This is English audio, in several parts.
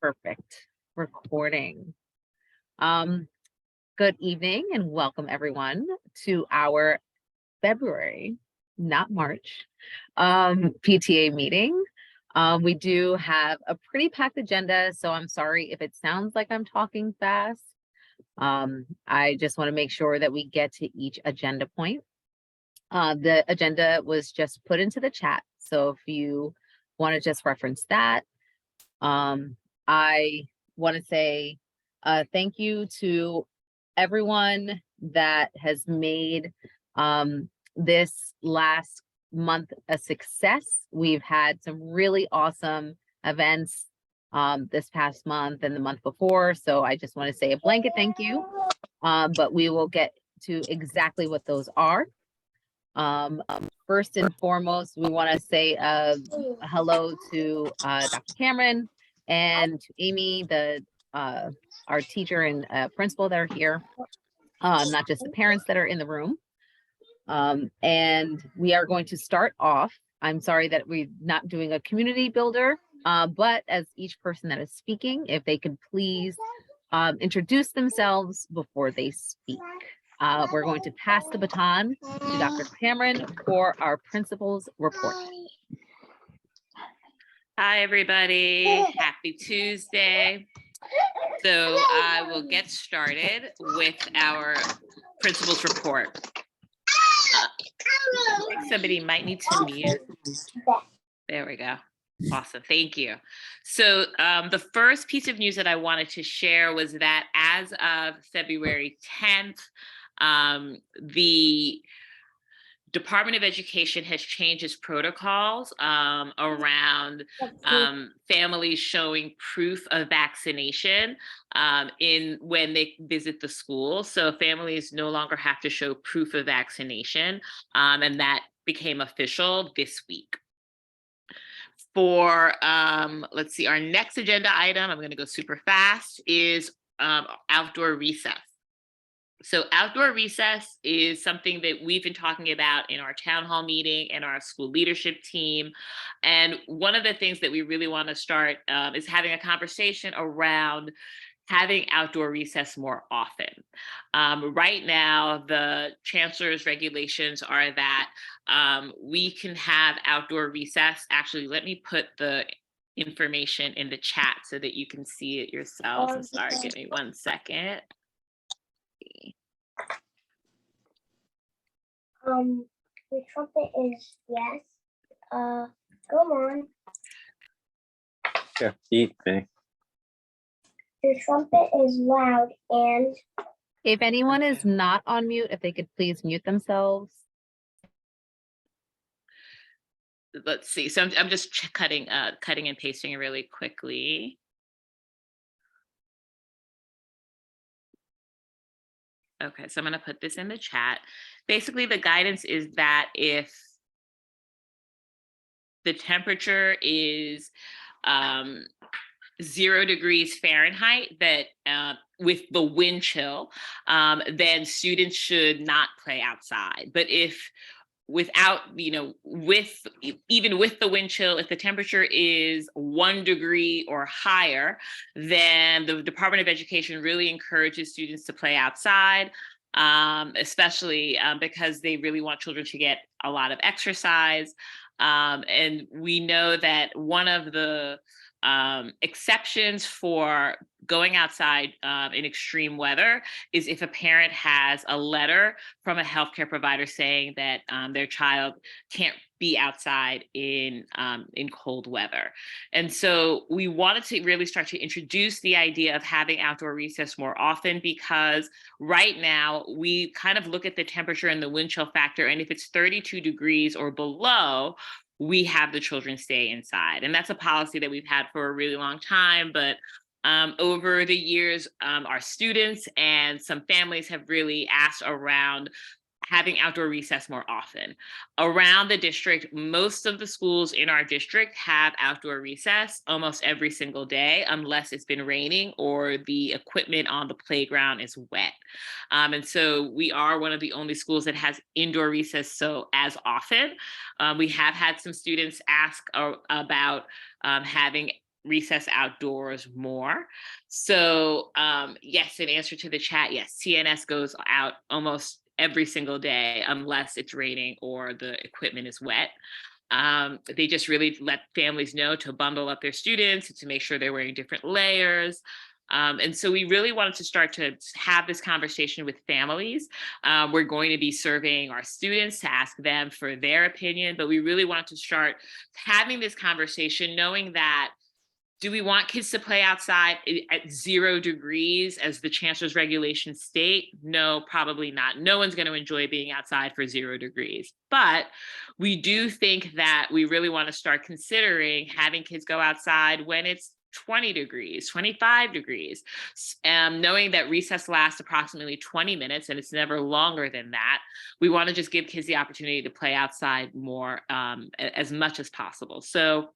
Perfect. Recording. Um, Good evening and welcome everyone to our February, not March, PTA meeting. We do have a pretty packed agenda, so I'm sorry if it sounds like I'm talking fast. I just want to make sure that we get to each agenda point. The agenda was just put into the chat, so if you want to just reference that. I want to say thank you to everyone that has made this last month a success. We've had some really awesome events this past month and the month before. So I just want to say a blanket thank you, but we will get to exactly what those are. First and foremost, we want to say hello to Dr. Cameron and to Amy, our teacher and principal that are here, not just the parents that are in the room. And we are going to start off. I'm sorry that we're not doing a community builder, but as each person that is speaking, if they could please introduce themselves before they speak. We're going to pass the baton to Dr. Cameron for our principal's report. Hi, everybody. Happy Tuesday. So I will get started with our principal's report. I think somebody might need to mute. There we go. Awesome. Thank you. So the first piece of news that I wanted to share was that as of February 10th, the Department of Education has changed its protocols around families showing proof of vaccination when they visit the school. So families no longer have to show proof of vaccination, and that became official this week. For, let's see, our next agenda item, I'm going to go super fast, is outdoor recess. So outdoor recess is something that we've been talking about in our town hall meeting and our school leadership team. And one of the things that we really want to start is having a conversation around having outdoor recess more often. Right now, the chancellor's regulations are that we can have outdoor recess. Actually, let me put the information in the chat so that you can see it yourselves. I'm sorry, give me 1 second. The trumpet is yes. Go on. Yeah, eat me. The trumpet is loud and. If anyone is not on mute, if they could please mute themselves. Let's see. So I'm just cutting and pasting really quickly. Okay, so I'm going to put this in the chat. Basically, the guidance is that if the temperature is 0 degrees Fahrenheit, that with the wind chill, then students should not play outside. But if without, even with the wind chill, if the temperature is 1 degree or higher, then the Department of Education really encourages students to play outside, especially because they really want children to get a lot of exercise. And we know that one of the exceptions for going outside in extreme weather is if a parent has a letter from a healthcare provider saying that their child can't be outside in cold weather. And so we wanted to really start to introduce the idea of having outdoor recess more often, because right now we kind of look at the temperature and the wind chill factor, and if it's 32 degrees or below, we have the children stay inside. And that's a policy that we've had for a really long time. But over the years, our students and some families have really asked around having outdoor recess more often. Around the district, most of the schools in our district have outdoor recess almost every single day, unless it's been raining or the equipment on the playground is wet. And so we are one of the only schools that has indoor recess so as often. We have had some students ask about having recess outdoors more. So yes, in answer to the chat, yes, TNS goes out almost every single day unless it's raining or the equipment is wet. They just really let families know to bundle up their students, to make sure they're wearing different layers. And so we really wanted to start to have this conversation with families. We're going to be surveying our students to ask them for their opinion, but we really wanted to start having this conversation knowing that, do we want kids to play outside at 0 degrees as the chancellor's regulations state? No, probably not. No one's going to enjoy being outside for 0 degrees. But we do think that we really want to start considering having kids go outside when it's 20 degrees, 25 degrees, knowing that recess lasts approximately 20 minutes and it's never longer than that. We want to just give kids the opportunity to play outside more, as much as possible. So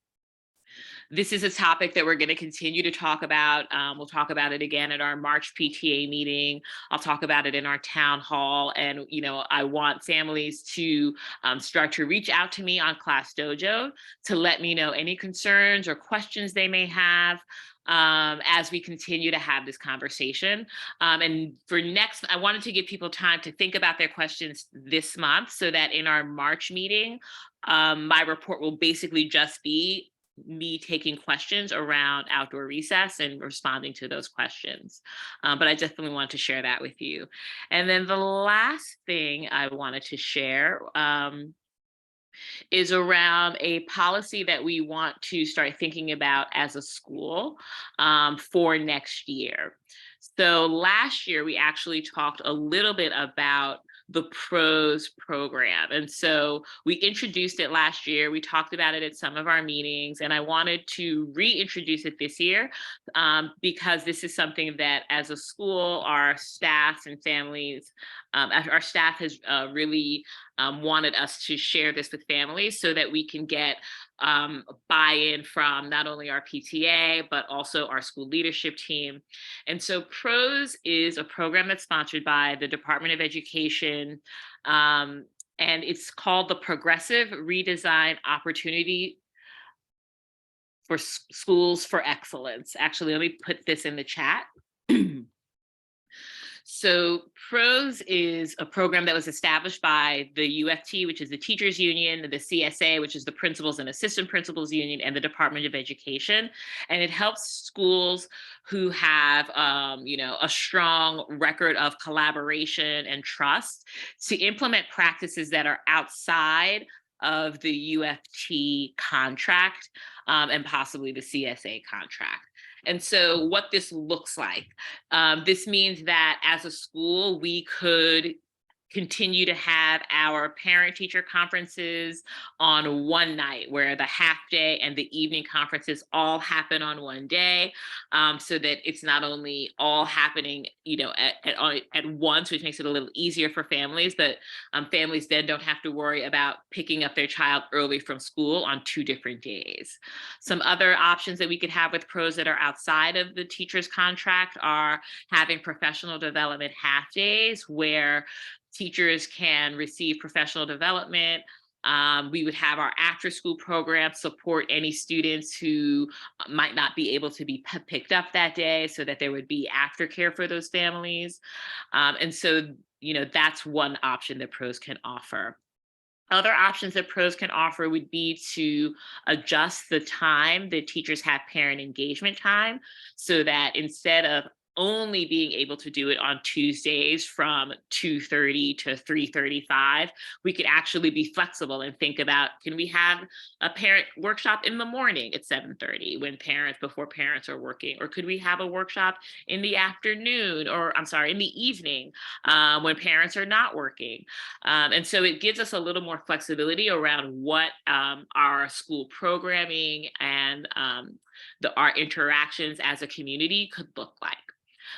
this is a topic that we're going to continue to talk about. We'll talk about it again at our March PTA meeting. I'll talk about it in our town hall. And, I want families to start to reach out to me on Class Dojo to let me know any concerns or questions they may have as we continue to have this conversation. And for next, I wanted to give people time to think about their questions this month so that in our March meeting, my report will basically just be me taking questions around outdoor recess and responding to those questions. But I definitely want to share that with you. And then the last thing I wanted to share is around a policy that we want to start thinking about as a school for next year. So last year, we actually talked a little bit about the PROS program. And so we introduced it last year. We talked about it at some of our meetings, and I wanted to reintroduce it this year because this is something that as a school, our staff and families, our staff has really wanted us to share this with families so that we can get buy-in from not only our PTA, but also our school leadership team. And so PROS is a program that's sponsored by the Department of Education, and it's called the Progressive Redesign Opportunity for Schools for Excellence. Actually, let me put this in the chat. So PROS is a program that was established by the UFT, which is the Teachers Union, the CSA, which is the Principals and Assistant Principals Union, and the Department of Education. And it helps schools who have, a strong record of collaboration and trust to implement practices that are outside of the UFT contract and possibly the CSA contract. And so what this looks like, this means that as a school, we could continue to have our parent-teacher conferences on one night, where the half day and the evening conferences all happen on one day, so that it's not only all happening, at once, which makes it a little easier for families, but families then don't have to worry about picking up their child early from school on 2 different days. Some other options that we could have with PROS that are outside of the teacher's contract are having professional development half days where teachers can receive professional development. We would have our after school program support any students who might not be able to be picked up that day so that there would be aftercare for those families. And so, that's one option that PROS can offer. Other options that PROS can offer would be to adjust the time that teachers have parent engagement time so that instead of only being able to do it on Tuesdays from 2:30 to 3:35, we could actually be flexible and think about, can we have a parent workshop in the morning at 7:30 before parents are working? Or could we have a workshop in the afternoon, in the evening when parents are not working? And so it gives us a little more flexibility around what our school programming and our interactions as a community could look like.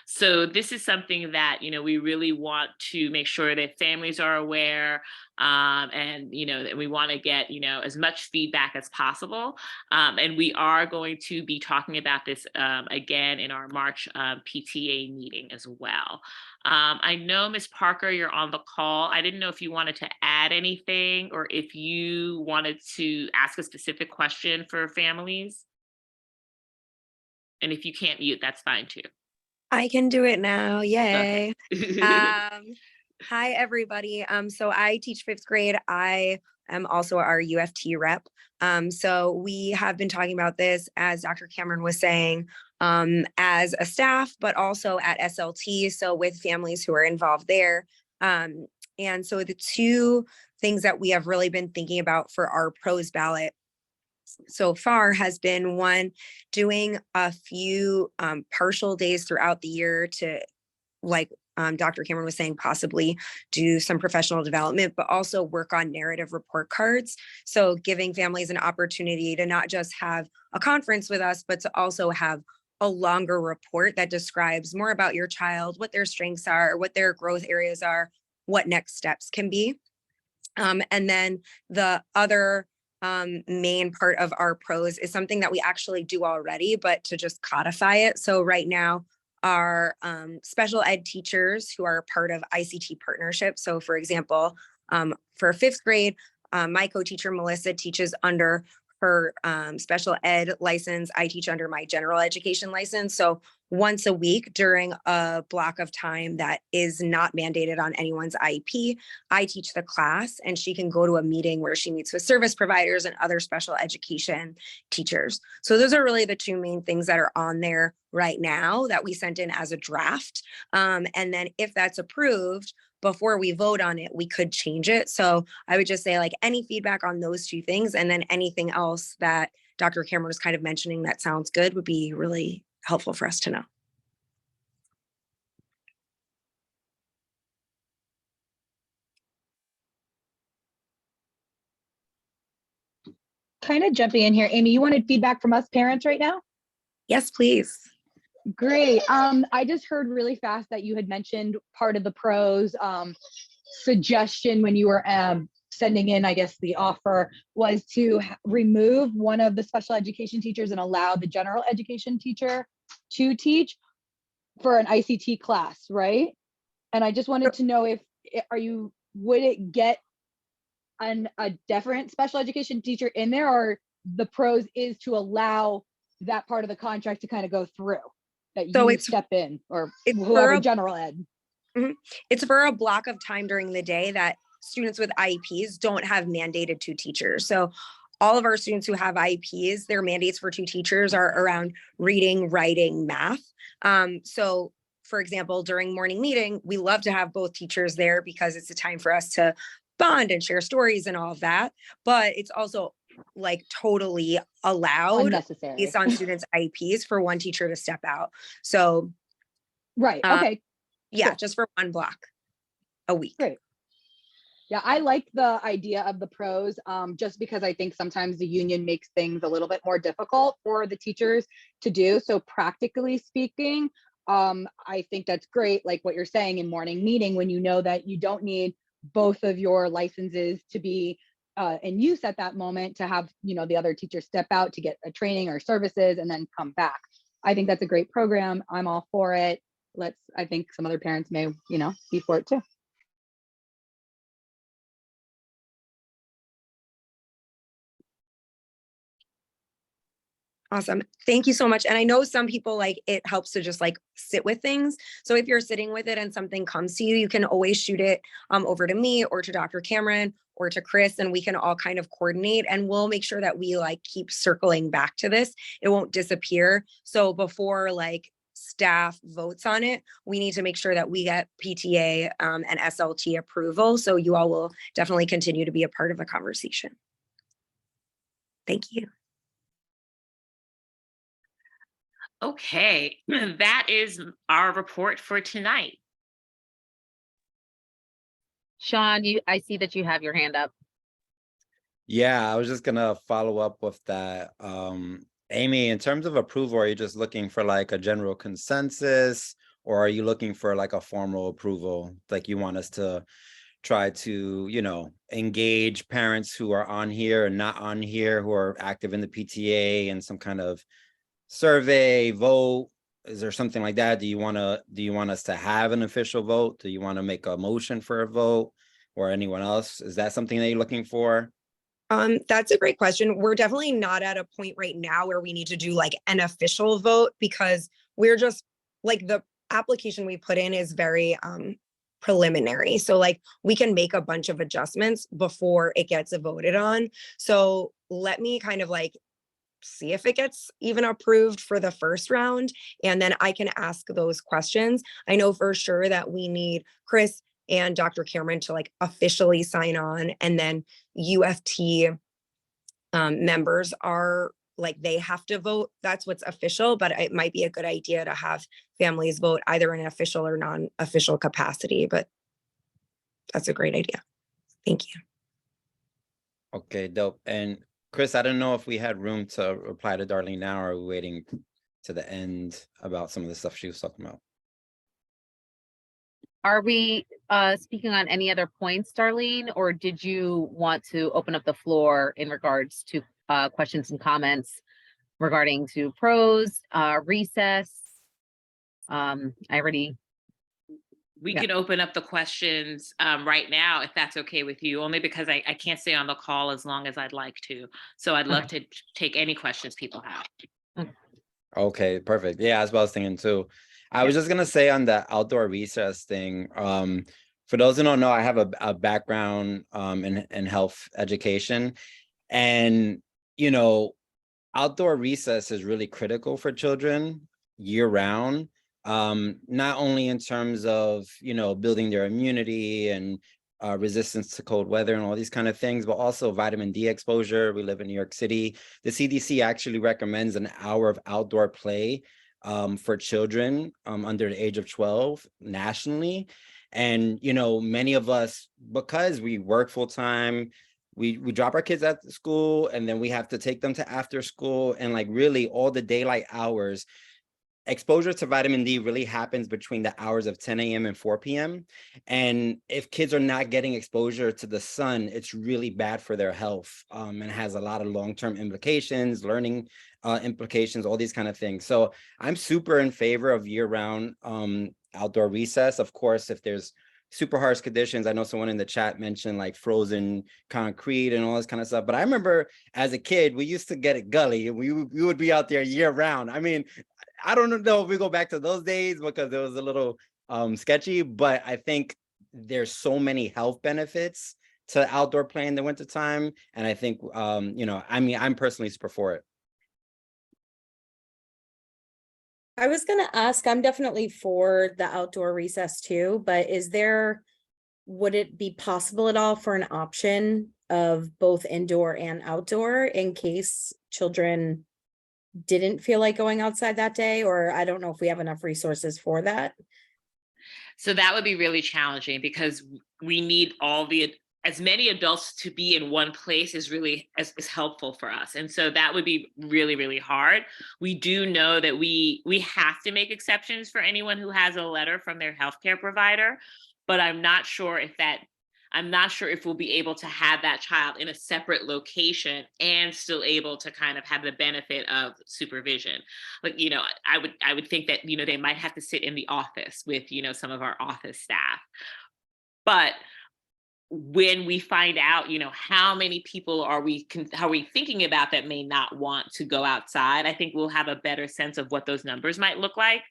So this is something that, we really want to make sure that families are aware, and, that we want to get, as much feedback as possible. And we are going to be talking about this again in our March PTA meeting as well. I know, Ms. Parker, you're on the call. I didn't know if you wanted to add anything or if you wanted to ask a specific question for families. And if you can't mute, that's fine too. I can do it now. Yay. Okay. Hi, everybody. So I teach 5th grade. I am also our UFT rep. So we have been talking about this, as Dr. Cameron was saying, as a staff, but also at SLT. So with families who are involved there. And so the two things that we have really been thinking about for our pros ballot so far has been, one, doing a few partial days throughout the year to, like Dr. Cameron was saying, possibly do some professional development, but also work on narrative report cards. So giving families an opportunity to not just have a conference with us, but to also have a longer report that describes more about your child, what their strengths are, what their growth areas are, what next steps can be. And then the other main part of our pros is something that we actually do already, but to just codify it. So right now, our special ed teachers who are part of ICT partnership. So for example, for 5th grade, my co-teacher Melissa teaches under her special ed license. I teach under my general education license. So once a week during a block of time that is not mandated on anyone's IEP, I teach the class, and she can go to a meeting where she meets with service providers and other special education teachers. So those are really the two main things that are on there right now that we sent in as a draft. And then if that's approved, before we vote on it, we could change it. So I would just say, like, any feedback on those two things, and then anything else that Dr. Cameron was kind of mentioning that sounds good would be really helpful for us to know. Kind of jumping in here, Amy, you wanted feedback from us parents right now? Yes, please. Great. I just heard really fast that you had mentioned part of the pros suggestion when you were sending in, I guess, the offer was to remove one of the special education teachers and allow the general education teacher to teach for an ICT class, right? And I just wanted to know if would it get a different special education teacher in there, or the pros is to allow that part of the contract to kind of go through, that you step in, or whoever general ed. It's for a block of time during the day that students with IEPs don't have mandated 2 teachers. So all of our students who have IEPs, their mandates for 2 teachers are around reading, writing, math. So for example, during morning meeting, we love to have both teachers there because it's a time for us to bond and share stories and all of that. But it's also like totally allowed unnecessary based on students' IEPs for one teacher to step out. So right. Okay. Yeah, cool. Just for one block a week. Great. Yeah, I like the idea of the pros, just because I think sometimes the union makes things a little bit more difficult for the teachers to do. So practically speaking, I think that's great. Like what you're saying in morning meeting, when you know that you don't need both of your licenses to be in use at that moment, to have, the other teacher step out to get a training or services and then come back. I think that's a great program. I'm all for it. I think some other parents may, be for it too. Awesome. Thank you so much. And I know some people, it helps to just sit with things. So if you're sitting with it and something comes to you, you can always shoot it over to me or to Dr. Cameron or to Chris, and we can all kind of coordinate, and we'll make sure that we keep circling back to this. It won't disappear. So before staff votes on it, we need to make sure that we get PTA and SLT approval. So you all will definitely continue to be a part of the conversation. Thank you. Okay, that is our report for tonight. Sean, I see that you have your hand up. Yeah, I was just gonna follow up with that. Amy, in terms of approval, are you just looking for a general consensus, or are you looking for a formal approval? You want us to try to, engage parents who are on here and not on here, who are active in the PTA, and some kind of survey, vote? Is there something like that? Do you want us to have an official vote? Do you want to make a motion for a vote, or anyone else? Is that something that you're looking for? That's a great question. We're definitely not at a point right now where we need to do like an official vote because we're just like the application we put in is very preliminary. So like we can make a bunch of adjustments before it gets voted on. So let me kind of like see if it gets even approved for the first round. And then I can ask those questions. I know for sure that we need Chris and Dr. Cameron to like officially sign on. And then UFT members are like, they have to vote. That's what's official, but it might be a good idea to have families vote either in an official or non-official capacity, but that's a great idea. Thank you. Okay, dope. And Chris, I don't know if we had room to reply to Darlene now, or are we waiting to the end about some of the stuff she was talking about? Are we speaking on any other points, Darlene, or did you want to open up the floor in regards to questions and comments regarding to pros, recess? I already, We Yeah. can open up the questions right now, if that's okay with you, only because I can't stay on the call as long as I'd like to. So I'd love to take any questions people have. Okay, perfect. Yeah, that's what I was thinking too. I was just gonna say on the outdoor recess thing, for those who don't know, I have a background in health education, and you know, outdoor recess is really critical for children year round. Not only in terms of, building their immunity and resistance to cold weather and all these kind of things, but also vitamin D exposure. We live in New York City. The CDC actually recommends an hour of outdoor play for children under the age of 12 nationally. And, many of us, because we work full time, we drop our kids at school, and then we have to take them to after school, and like really all the daylight hours. Exposure to vitamin D really happens between the hours of 10 a.m. and 4 p.m. And if kids are not getting exposure to the sun, it's really bad for their health, and has a lot of long-term implications, learning implications, all these kind of things. So I'm super in favor of year-round outdoor recess. Of course, if there's super harsh conditions, I know someone in the chat mentioned like frozen concrete and all this kind of stuff. But I remember as a kid, we used to get it gully, and we would be out there year round. I mean, I don't know if we go back to those days because it was a little sketchy, but I think there's so many health benefits to outdoor play in the wintertime. And I think, I'm personally super for it. I was gonna ask, I'm definitely for the outdoor recess too, but would it be possible at all for an option of both indoor and outdoor in case children didn't feel like going outside that day? Or I don't know if we have enough resources for that. So that would be really challenging because we need as many adults to be in one place is really is helpful for us. And so that would be really, really hard. We do know that we have to make exceptions for anyone who has a letter from their healthcare provider, but I'm not sure if we'll be able to have that child in a separate location and still able to kind of have the benefit of supervision. Like, I would think that, they might have to sit in the office with, some of our office staff. But when we find out, how many people are we thinking about that may not want to go outside, I think we'll have a better sense of what those numbers might look like,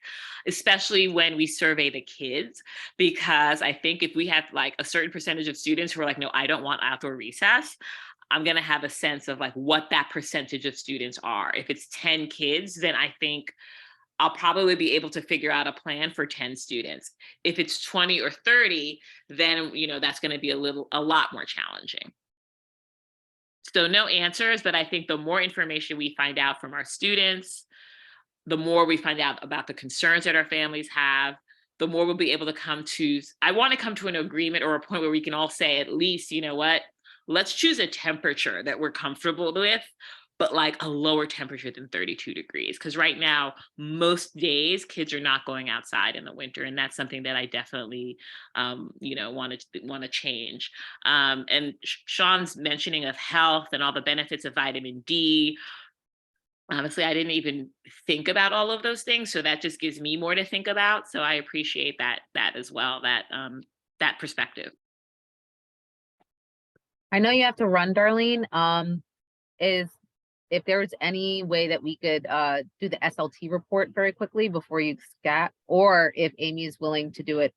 especially when we survey the kids. Because I think if we have like a certain percentage of students who are like, no, I don't want outdoor recess, I'm going to have a sense of like what that percentage of students are. If it's 10 kids, then I think I'll probably be able to figure out a plan for 10 students. If it's 20 or 30, then, that's going to be a lot more challenging. So no answers, but I think the more information we find out from our students, the more we find out about the concerns that our families have, the more we'll be able to I want to come to an agreement or a point where we can all say, at least, you know what, let's choose a temperature that we're comfortable with, but like a lower temperature than 32 degrees. Because right now, most days, kids are not going outside in the winter. And that's something that I definitely, want to change. And Sean's mentioning of health and all the benefits of vitamin D. Honestly, I didn't even think about all of those things. So that just gives me more to think about. So I appreciate that as well, that perspective. I know you have to run, Darlene. Is if there was any way that we could do the SLT report very quickly before you scat, or if Amy is willing to do it,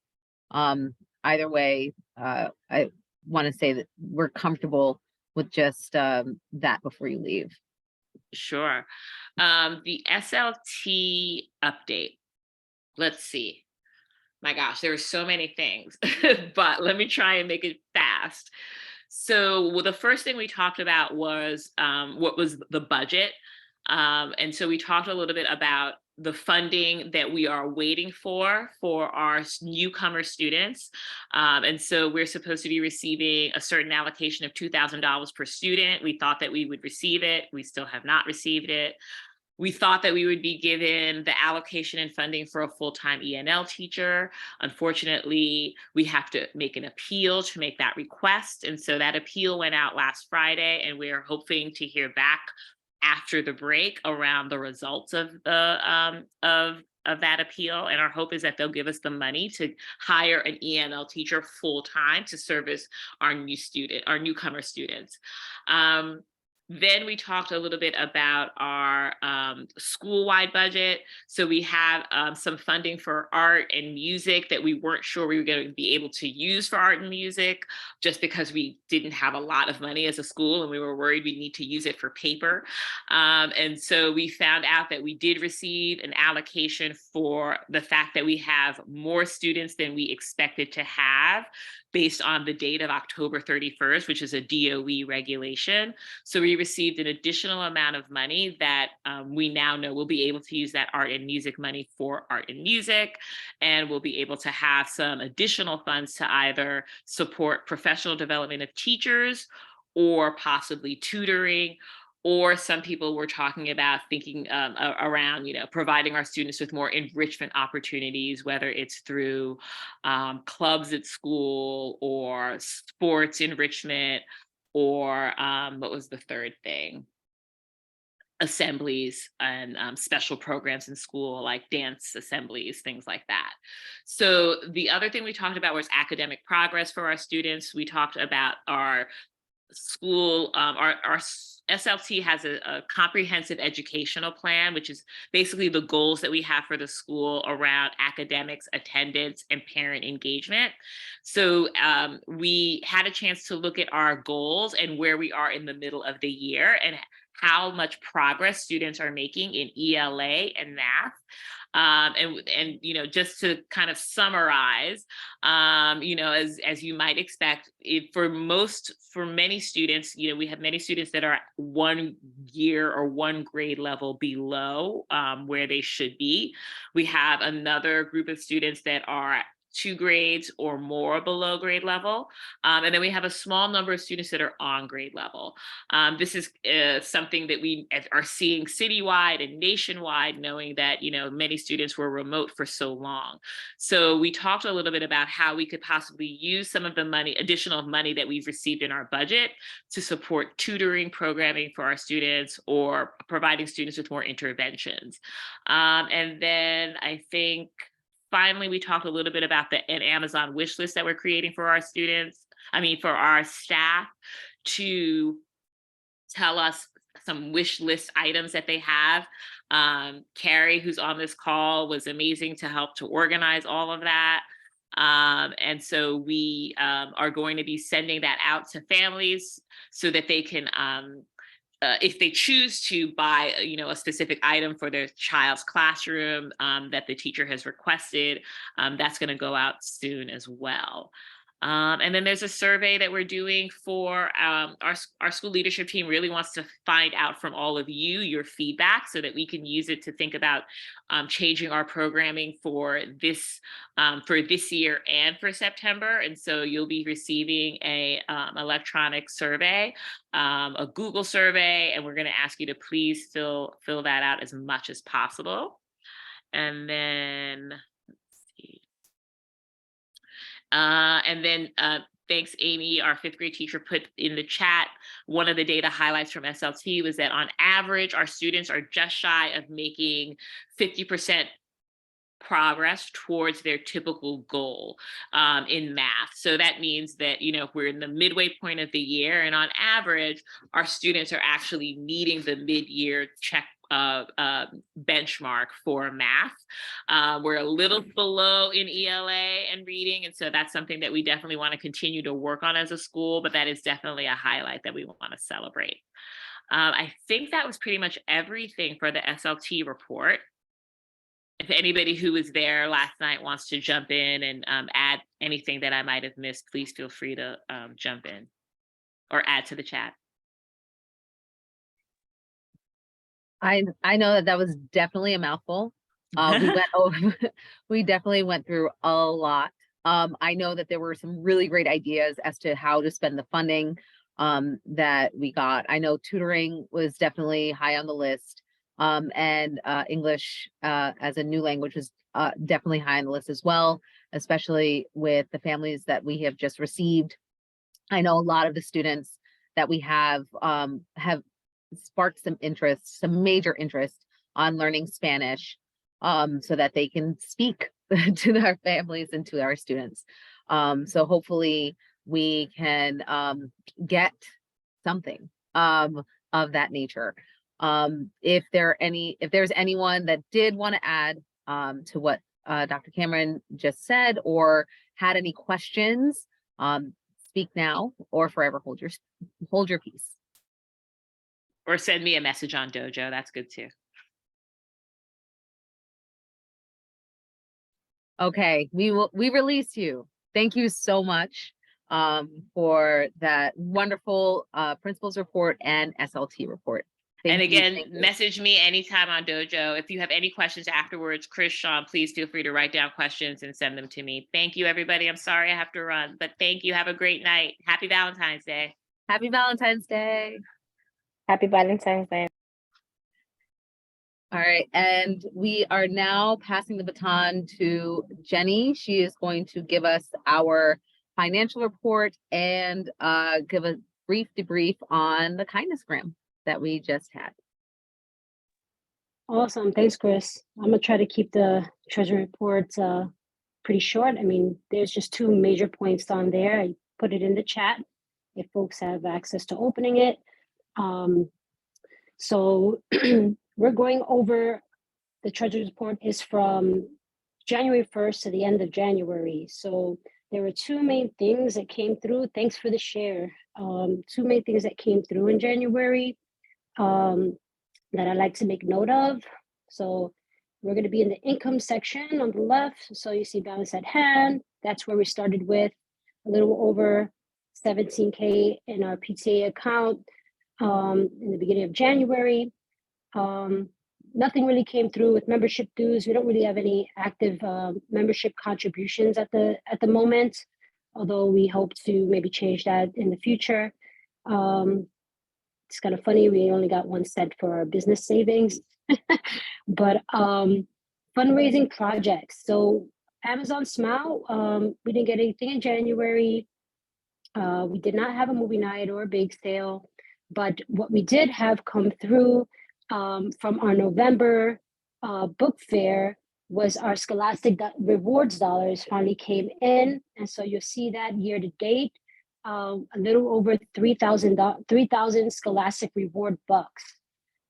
either way, I want to say that we're comfortable with just that before you leave. Sure. The SLT update. Let's see. My gosh, there are so many things, but let me try and make it fast. So, well, the first thing we talked about was what was the budget. And so we talked a little bit about the funding that we are waiting for our newcomer students. And so we're supposed to be receiving a certain allocation of $2,000 per student. We thought that we would receive it. We still have not received it. We thought that we would be given the allocation and funding for a full-time ENL teacher. Unfortunately, we have to make an appeal to make that request. And so that appeal went out last Friday, and we're hoping to hear back after the break around the results of the of that appeal. And our hope is that they'll give us the money to hire an ENL teacher full-time to service our newcomer students. Then we talked a little bit about our school-wide budget. So we have some funding for art and music that we weren't sure we were going to be able to use for art and music, just because we didn't have a lot of money as a school and we were worried we'd need to use it for paper. And so we found out that we did receive an allocation for the fact that we have more students than we expected to have, based on the date of October 31st, which is a DOE regulation. So we received an additional amount of money that we now know we'll be able to use that art and music money for art and music, and we'll be able to have some additional funds to either support professional development of teachers or possibly tutoring. Or some people were talking about thinking around, providing our students with more enrichment opportunities, whether it's through clubs at school or sports enrichment, or what was the third thing? Assemblies and special programs in school, like dance assemblies, things like that. So the other thing we talked about was academic progress for our students. We talked about our school, our SLT has a comprehensive educational plan, which is basically the goals that we have for the school around academics, attendance, and parent engagement. So we had a chance to look at our goals and where we are in the middle of the year and how much progress students are making in ELA and math. And just to kind of summarize, as you might expect, for many students, we have many students that are 1 year or 1 grade level below where they should be. We have another group of students that are 2 grades or more below grade level. And then we have a small number of students that are on grade level. This is something that we are seeing citywide and nationwide, knowing that, many students were remote for so long. So we talked a little bit about how we could possibly use some of the additional money that we've received in our budget to support tutoring programming for our students or providing students with more interventions. And then I think, finally, we talked a little bit about an Amazon wish list that we're creating for our for our staff, to tell us some wish list items that they have. Carrie, who's on this call, was amazing to help to organize all of that. And so we are going to be sending that out to families so that they can if they choose to buy, a specific item for their child's classroom that the teacher has requested, that's going to go out soon as well. And then there's a survey that we're doing for our school leadership team. Really wants to find out from all of you your feedback so that we can use it to think about changing our programming for this year and for September. And so you'll be receiving a electronic survey, a Google survey, and we're going to ask you to please fill that out as much as possible. And then thanks, Amy, our 5th grade teacher, put in the chat, one of the data highlights from SLT was that on average, our students are just shy of making 50% progress towards their typical goal in math. So that means that, if we're in the midway point of the year, and on average, our students are actually meeting the mid-year check benchmark for math. We're a little below in ELA and reading, and so that's something that we definitely want to continue to work on as a school, but that is definitely a highlight that we want to celebrate. I think that was pretty much everything for the SLT report. If anybody who was there last night wants to jump in and add anything that I might have missed, please feel free to jump in or add to the chat. I know that was definitely a mouthful. We definitely went through a lot. I know that there were some really great ideas as to how to spend the funding that we got. I know tutoring was definitely high on the list. And English as a new language was definitely high on the list as well, especially with the families that we have just received. I know a lot of the students that we have sparked some interest, some major interest on learning Spanish so that they can speak to their families and to our students. So hopefully we can get something of that nature. If there's anyone that did want to add to what Dr. Cameron just said or had any questions, speak now or forever hold your peace. Or send me a message on Dojo. That's good too. Okay, we release you. Thank you so much for that wonderful principals report and SLT report. And again, message me anytime on Dojo. If you have any questions afterwards, Chris, Sean, please feel free to write down questions and send them to me. Thank you, everybody. I'm sorry I have to run, but thank you. Have a great night. Happy Valentine's Day. Happy Valentine's Day. Happy Valentine's Day. All right, and we are now passing the baton to Jenny. She is going to give us our financial report and give a brief debrief on the kindness gram that we just had. Awesome. Thanks, Chris. I'm going to try to keep the treasury report pretty short. I mean, there's just two major points on there. I put it in the chat if folks have access to opening it. So we're going over, the treasury report is from January 1st to the end of January. So there were two main things that came through. Thanks for the share. Two main things that came through in January that I like to make note of. So we're going to be in the income section on the left. So you see balance at hand. That's where we started with a little over 17K in our PTA account in the beginning of January. Nothing really came through with membership dues. We don't really have any active membership contributions at the moment, although we hope to maybe change that in the future. It's kind of funny, we only got 1 cent for our business savings, but fundraising projects. So Amazon Smile, we didn't get anything in January. We did not have a movie night or a bake sale, but what we did have come through from our November book fair was our Scholastic Rewards dollars finally came in. And so you'll see that year to date, a little over 3,000 Scholastic Reward bucks.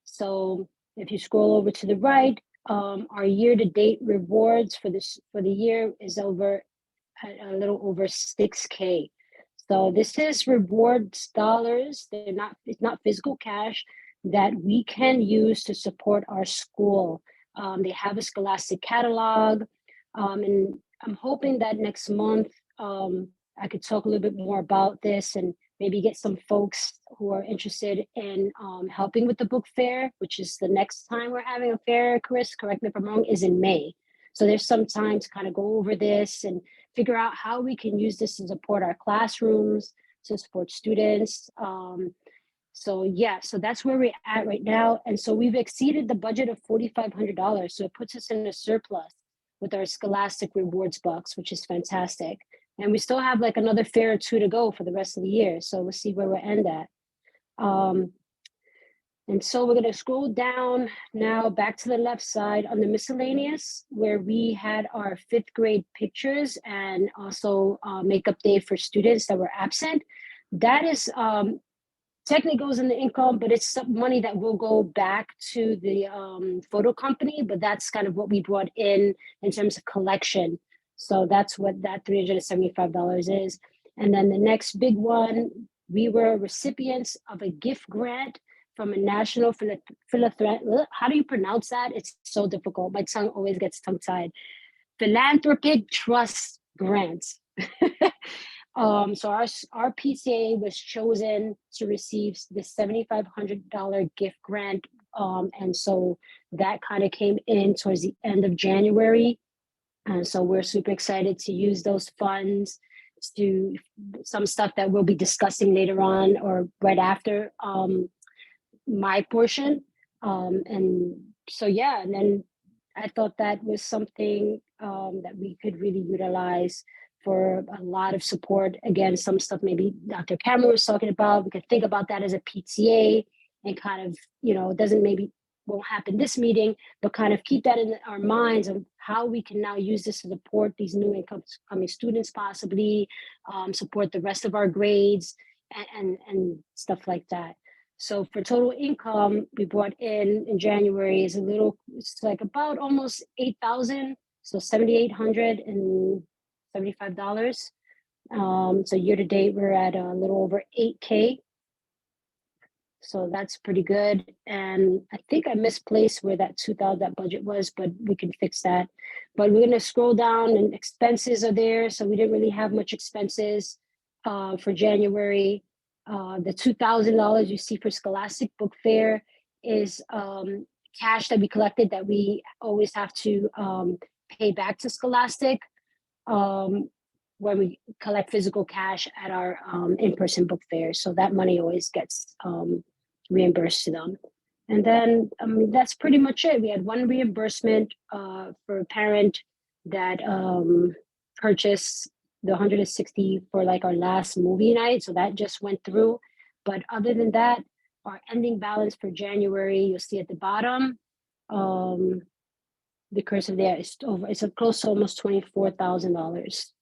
So if you scroll over to the right, our year to date rewards for the year is over a little over 6K. So this is rewards dollars. It's not physical cash that we can use to support our school. They have a Scholastic catalog, and I'm hoping that next month I could talk a little bit more about this and maybe get some folks who are interested in helping with the book fair, which is the next time we're having a fair, Chris, correct me if I'm wrong, is in May. So there's some time to kind of go over this and figure out how we can use this to support our classrooms, to support students. So yeah, so that's where we're at right now. And so we've exceeded the budget of $4,500. So it puts us in a surplus with our Scholastic Rewards bucks, which is fantastic. And we still have like another fair or two to go for the rest of the year. So we'll see where we end at. And so we're gonna scroll down now back to the left side on the miscellaneous, where we had our 5th grade pictures and also makeup day for students that were absent. That is technically goes in the income, but it's some money that will go back to the photo company, but that's kind of what we brought in terms of collection. So that's what that $375 is. And then the next big one, we were recipients of a gift grant from a national how do you pronounce that? It's so difficult. My tongue always gets tongue-tied. Philanthropic Trust Grants. So our PTA was chosen to receive the $7,500 gift grant. And so that kind of came in towards the end of January. And so we're super excited to use those funds to some stuff that we'll be discussing later on or right after my portion. And so, yeah, and then I thought that was something that we could really utilize for a lot of support. Again, some stuff maybe Dr. Cameron was talking about, we could think about that as a PTA and kind of, it doesn't maybe won't happen this meeting, but kind of keep that in our minds of how we can now use this to support these new incoming students, possibly support the rest of our grades and stuff like that. So for total income, we brought in January is it's like about almost 8,000, so $7,875. So year to date, we're at a little over 8K. So that's pretty good. And I think I misplaced where that 2,000 that budget was, but we can fix that. But we're gonna scroll down and expenses are there. So we didn't really have much expenses for January. The $2,000 you see for Scholastic Book Fair is cash that we collected that we always have to pay back to Scholastic when we collect physical cash at our in-person book fair. So that money always gets reimbursed to them. And then that's pretty much it. We had one reimbursement for a parent that purchased the 160 for like our last movie night. So that just went through. But other than that, our ending balance for January, you'll see at the bottom, the cursor there is over, it's close to almost $24,000.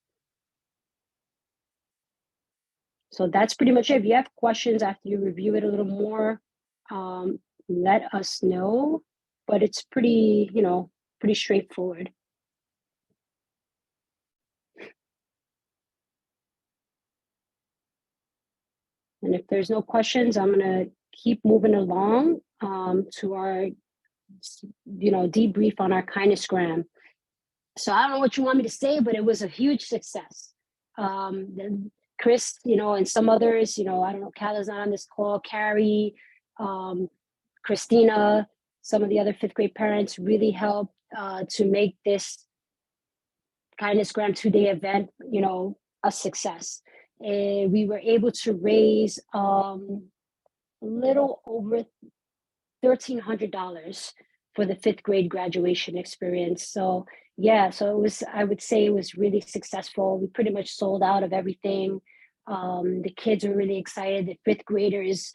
So that's pretty much it. If you have questions after you review it a little more, let us know. But it's pretty, pretty straightforward. And if there's no questions, I'm gonna keep moving along to our, debrief on our kindnessgram. So I don't know what you want me to say, but it was a huge success. Chris, and some others, I don't know, Kala's not on this call, Carrie, Christina, some of the other 5th grade parents really helped to make this kindnessgram 2-day event, a success. We were able to raise a little over $1,300 for the 5th grade graduation experience. So yeah, so I would say it was really successful. We pretty much sold out of everything. The kids were really excited. The 5th graders,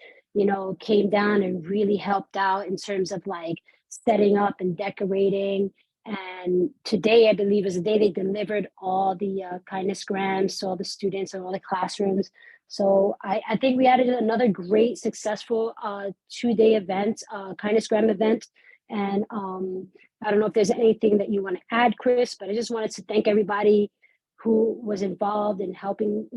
came down and really helped out in terms of like setting up and decorating. And today, I believe, is the day they delivered all the kindnessgrams to all the students and all the classrooms. So I think we added another great, successful 2-day event, kindnessgram event. And I don't know if there's anything that you want to add, Chris, but I just wanted to thank everybody who was involved in helping,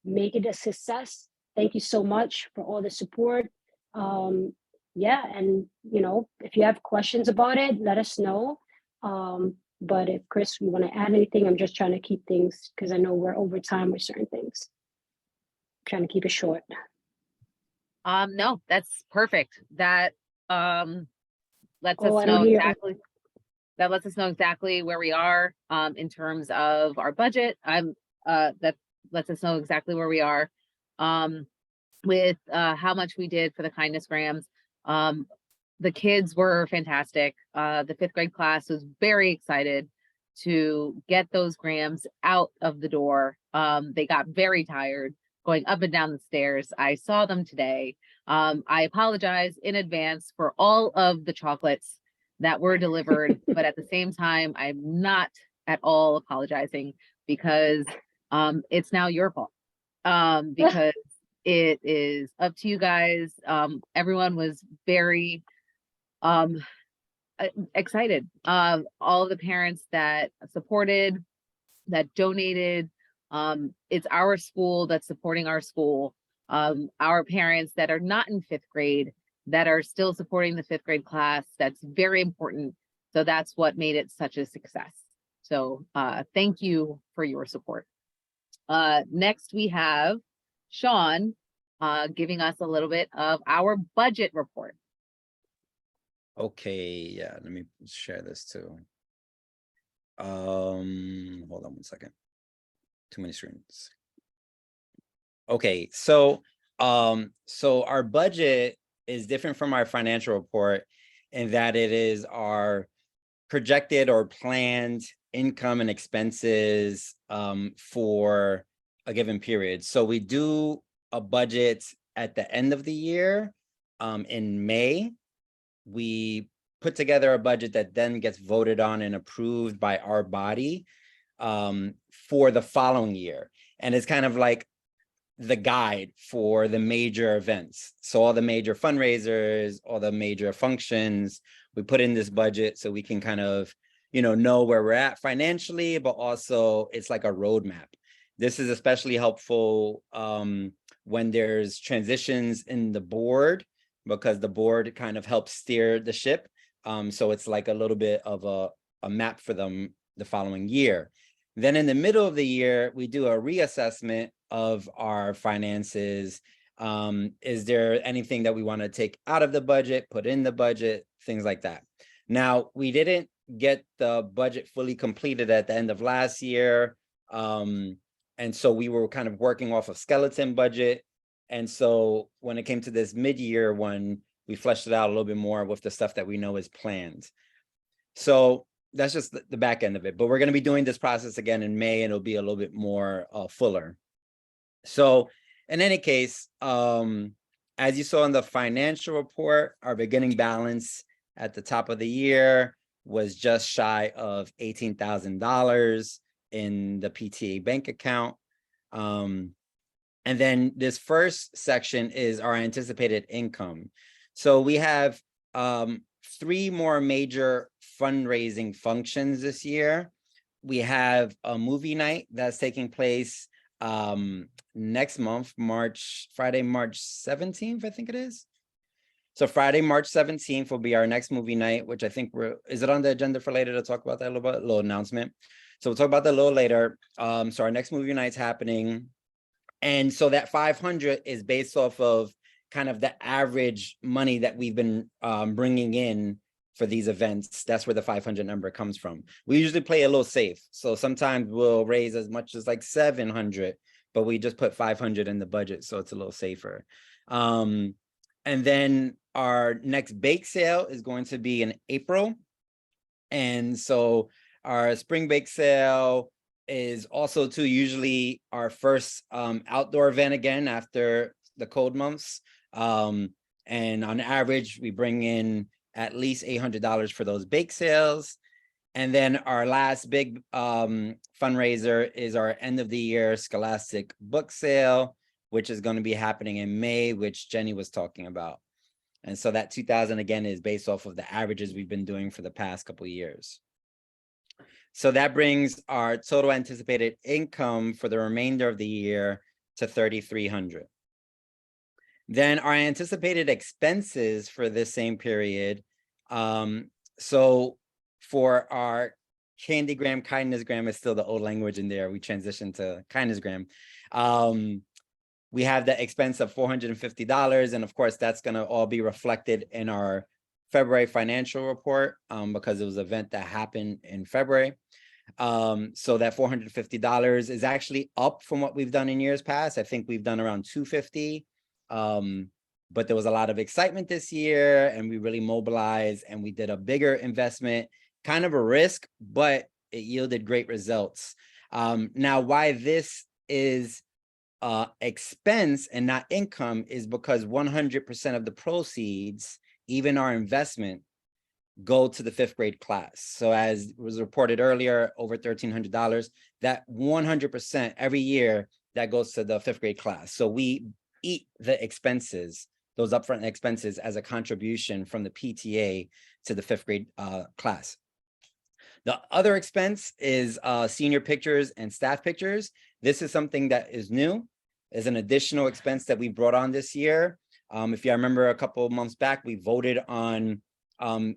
make it a success. Thank you so much for all the support. Yeah, and if you have questions about it, let us know. But if Chris, you want to add anything, I'm just trying to keep things because I know we're over time with certain things. Trying to keep it short. No, that's perfect. That lets Oh, us I know don't hear. exactly. That lets us know exactly where we are in terms of our budget. That lets us know exactly where we are with how much we did for the kindnessgrams. The kids were fantastic. The 5th grade class was very excited to get those grams out of the door. They got very tired going up and down the stairs. I saw them today. I apologize in advance for all of the chocolates that were delivered, but at the same time, I'm not at all apologizing because it's now your fault. Because it is up to you guys. Everyone was very excited. All of the parents that supported, that donated. It's our school that's supporting our school. Our parents that are not in 5th grade that are still supporting the 5th grade class. That's very important. So that's what made it such a success. So thank you for your support. Next we have Sean giving us a little bit of our budget report. Okay, yeah, let me share this too. Hold on one second. Too many screens. Okay, so our budget is different from our financial report in that it is our projected or planned income and expenses for a given period. So we do a budget at the end of the year. In May, we put together a budget that then gets voted on and approved by our body for the following year. And it's kind of like the guide for the major events. So all the major fundraisers, all the major functions, we put in this budget so we can kind of, know where we're at financially, but also it's like a roadmap. This is especially helpful when there's transitions in the board, because the board kind of helps steer the ship. So it's like a little bit of a map for them the following year. Then in the middle of the year, we do a reassessment of our finances. Is there anything that we want to take out of the budget, put in the budget, things like that. Now, we didn't get the budget fully completed at the end of last year. And so we were kind of working off of skeleton budget. And so when it came to this mid-year one, we fleshed it out a little bit more with the stuff that we know is planned. So that's just the back end of it. But we're going to be doing this process again in May, and it'll be a little bit more fuller. So in any case, as you saw in the financial report, our beginning balance at the top of the year was just shy of $18,000 in the PTA bank account. And then this first section is our anticipated income. So we have 3 more major fundraising functions this year. We have a movie night that's taking place next month, Friday, March 17th, I think it is. So Friday, March 17th will be our next movie night, which I think is it on the agenda for later to talk about that a little bit, a little announcement. So we'll talk about that a little later. So our next movie night's happening. And so that 500 is based off of kind of the average money that we've been bringing in for these events. That's where the 500 number comes from. We usually play a little safe. So sometimes we'll raise as much as like 700, but we just put 500 in the budget. So it's a little safer. And then our next bake sale is going to be in April. And so our spring bake sale is also usually our first outdoor event again after the cold months. And on average, we bring in at least $800 for those bake sales. And then our last big fundraiser is our end of the year Scholastic book sale, which is going to be happening in May, which Jenny was talking about. And so that 2,000 again is based off of the averages we've been doing for the past couple of years. So that brings our total anticipated income for the remainder of the year to $3,300. Then our anticipated expenses for this same period. So for our Candygram, Kindnessgram is still the old language in there. We transitioned to Kindnessgram. We have the expense of $450. And of course, that's going to all be reflected in our February financial report because it was an event that happened in February. So that $450 is actually up from what we've done in years past. I think we've done around $250. But there was a lot of excitement this year and we really mobilized and we did a bigger investment, kind of a risk, but it yielded great results. Now, why this is expense and not income is because 100% of the proceeds, even our investment, go to the 5th grade class. So as was reported earlier, over $1,300, that 100% every year that goes to the 5th grade class. So we eat the expenses, those upfront expenses, as a contribution from the PTA to the 5th grade class. The other expense is senior pictures and staff pictures. This is something that is new, is an additional expense that we brought on this year. If you remember a couple of months back, we voted on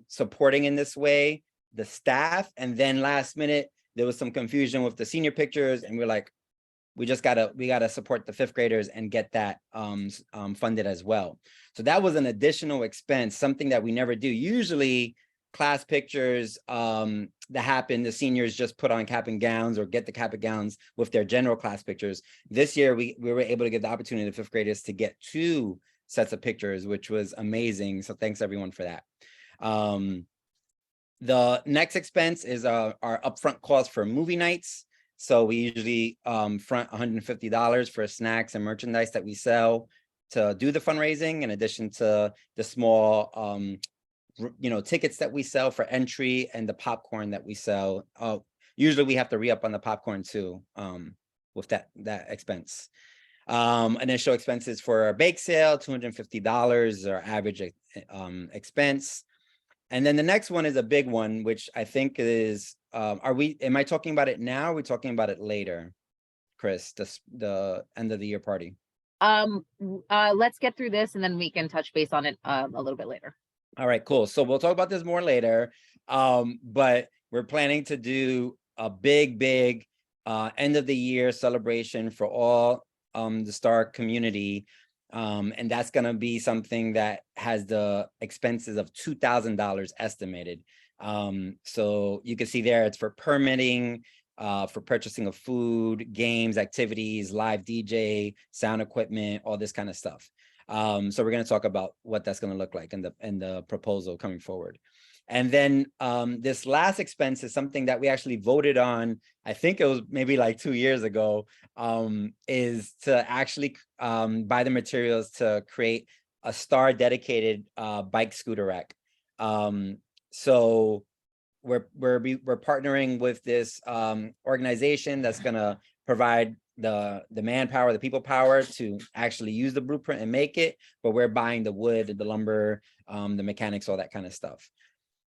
supporting in this way the staff, and then last minute there was some confusion with the senior pictures, and we're like, we gotta support the 5th graders and get that funded as well. So that was an additional expense, something that we never do. Usually class pictures that happen, the seniors just put on cap and gowns or get the cap and gowns with their general class pictures. This year we were able to give the opportunity to 5th graders to get 2 sets of pictures, which was amazing. So thanks everyone for that. The next expense is our upfront cost for movie nights. So we usually front $150 for snacks and merchandise that we sell to do the fundraising, in addition to the small tickets that we sell for entry and the popcorn that we sell. Usually we have to re-up on the popcorn too, with that expense. Initial expenses for our bake sale, $250, our average expense. And then the next one is a big one, which I think is, am I talking about it now? Or are we talking about it later, Chris, the end of the year party? Let's get through this and then we can touch base on it a little bit later. All right, cool. So we'll talk about this more later. But we're planning to do a big end of the year celebration for all the STAR community. And that's going to be something that has the expenses of $2,000 estimated. So you can see there, it's for permitting, for purchasing of food, games, activities, live DJ, sound equipment, all this kind of stuff. So we're going to talk about what that's going to look like in the proposal coming forward. And then this last expense is something that we actually voted on, I think it was maybe like 2 years ago, is to actually buy the materials to create a STAR dedicated bike scooter rack. So we're partnering with this organization that's going to provide the manpower, the people power to actually use the blueprint and make it, but we're buying the wood, the lumber, the mechanics, all that kind of stuff.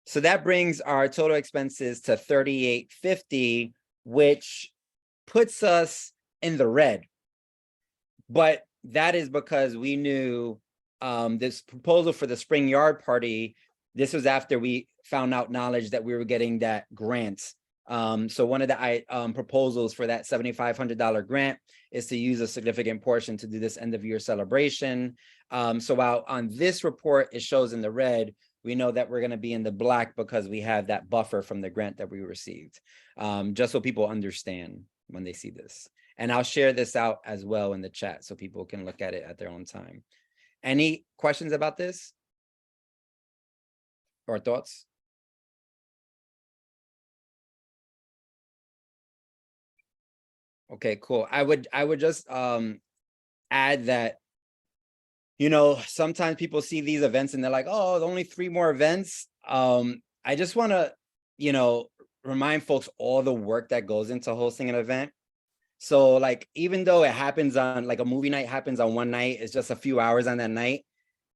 So that brings our total expenses to $3,850, which puts us in the red. But that is because we knew this proposal for the spring yard party, this was after we found out knowledge that we were getting that grant. So one of the proposals for that $7,500 grant is to use a significant portion to do this end of year celebration. So while on this report, it shows in the red, we know that we're going to be in the black because we have that buffer from the grant that we received, just so people understand when they see this. And I'll share this out as well in the chat so people can look at it at their own time. Any questions about this or thoughts? Okay, cool. I would just add that, you know, sometimes people see these events and they're like, oh, only 3 more events. I just want to, you know, remind folks all the work that goes into hosting an event. So like, even though it happens on like a movie night happens on one night, it's just a few hours on that night.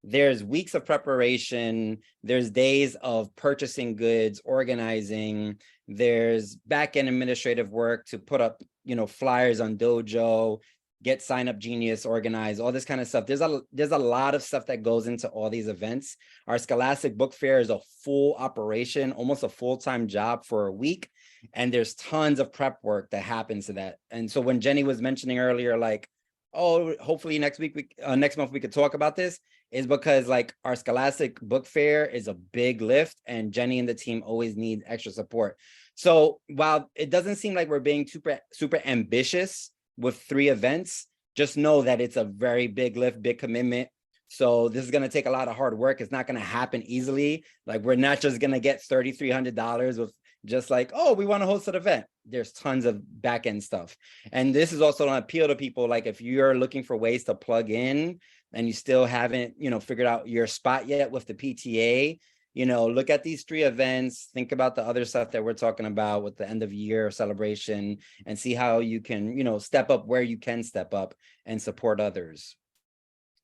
There's weeks of preparation. There's days of purchasing goods, organizing. There's back-end administrative work to put up, you know, flyers on Dojo, get Sign Up Genius organized, all this kind of stuff. There's a lot of stuff that goes into all these events. Our Scholastic Book Fair is a full operation, almost a full-time job for a week. And there's tons of prep work that happens to that. And so when Jenny was mentioning earlier, like, oh, hopefully next month we could talk about this, is because like our Scholastic Book Fair is a big lift and Jenny and the team always need extra support. So while it doesn't seem like we're being super ambitious with 3 events, just know that it's a very big lift, big commitment. So this is going to take a lot of hard work. It's not going to happen easily. Like, we're not just going to get $3,300 with just like, oh, we want to host an event. there's tons of back end stuff. And this is also an appeal to people. Like if you're looking for ways to plug in and you still haven't, figured out your spot yet with the PTA, look at these 3 events, think about the other stuff that we're talking about with the end of year celebration, and see how you can, step up where you can step up and support others.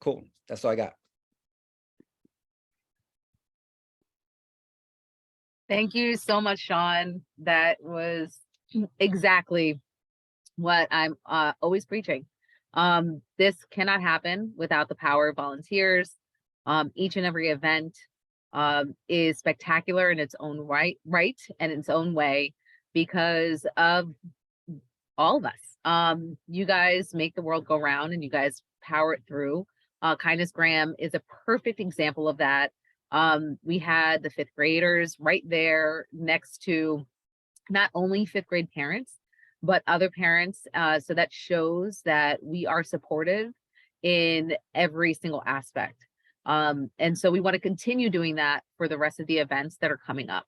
Cool. That's all I got. Thank you so much, Sean. That was exactly what I'm always preaching. This cannot happen without the power of volunteers. Each and every event is spectacular in its own right and its own way because of all of us. You guys make the world go round and you guys power it through. Kindness Graham is a perfect example of that. We had the 5th graders right there next to not only 5th grade parents, but other parents. So that shows that we are supportive in every single aspect. And so we want to continue doing that for the rest of the events that are coming up.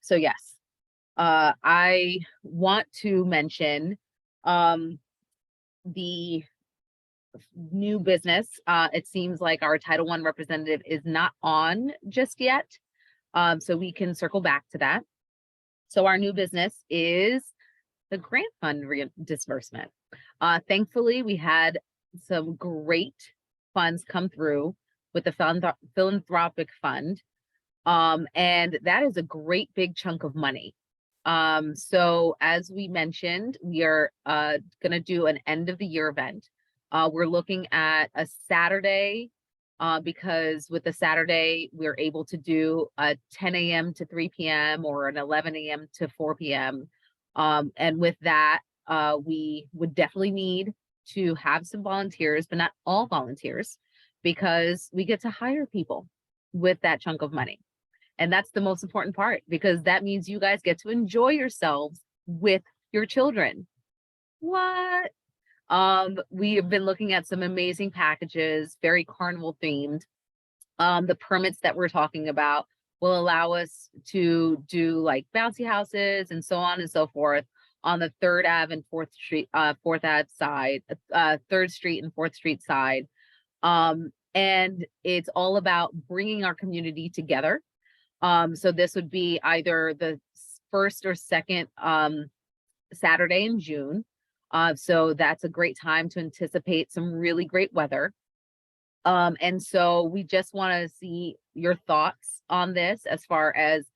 So yes, I want to mention the new business. It seems like our Title I representative is not on just yet. So we can circle back to that. So our new business is the grant fund disbursement. Thankfully, we had some great funds come through with the philanthropic fund. And that is a great big chunk of money. So as we mentioned, we are going to do an end of the year event. We're looking at a Saturday because with the Saturday, we're able to do a 10 a.m. to 3 p.m. or an 11 a.m. to 4 p.m. And with that, we would definitely need to have some volunteers, but not all volunteers, because we get to hire people with that chunk of money. And that's the most important part, because that means you guys get to enjoy yourselves with your children. What? We have been looking at some amazing packages, very carnival themed. The permits that we're talking about will allow us to do like bouncy houses and so on and so forth on the 3rd Ave and 4th Street, 4th Ave side, 3rd Street and 4th Street side. And it's all about bringing our community together. So this would be either the 1st or 2nd Saturday in June. So that's a great time to anticipate some really great weather. And so we just want to see your thoughts on this as far as,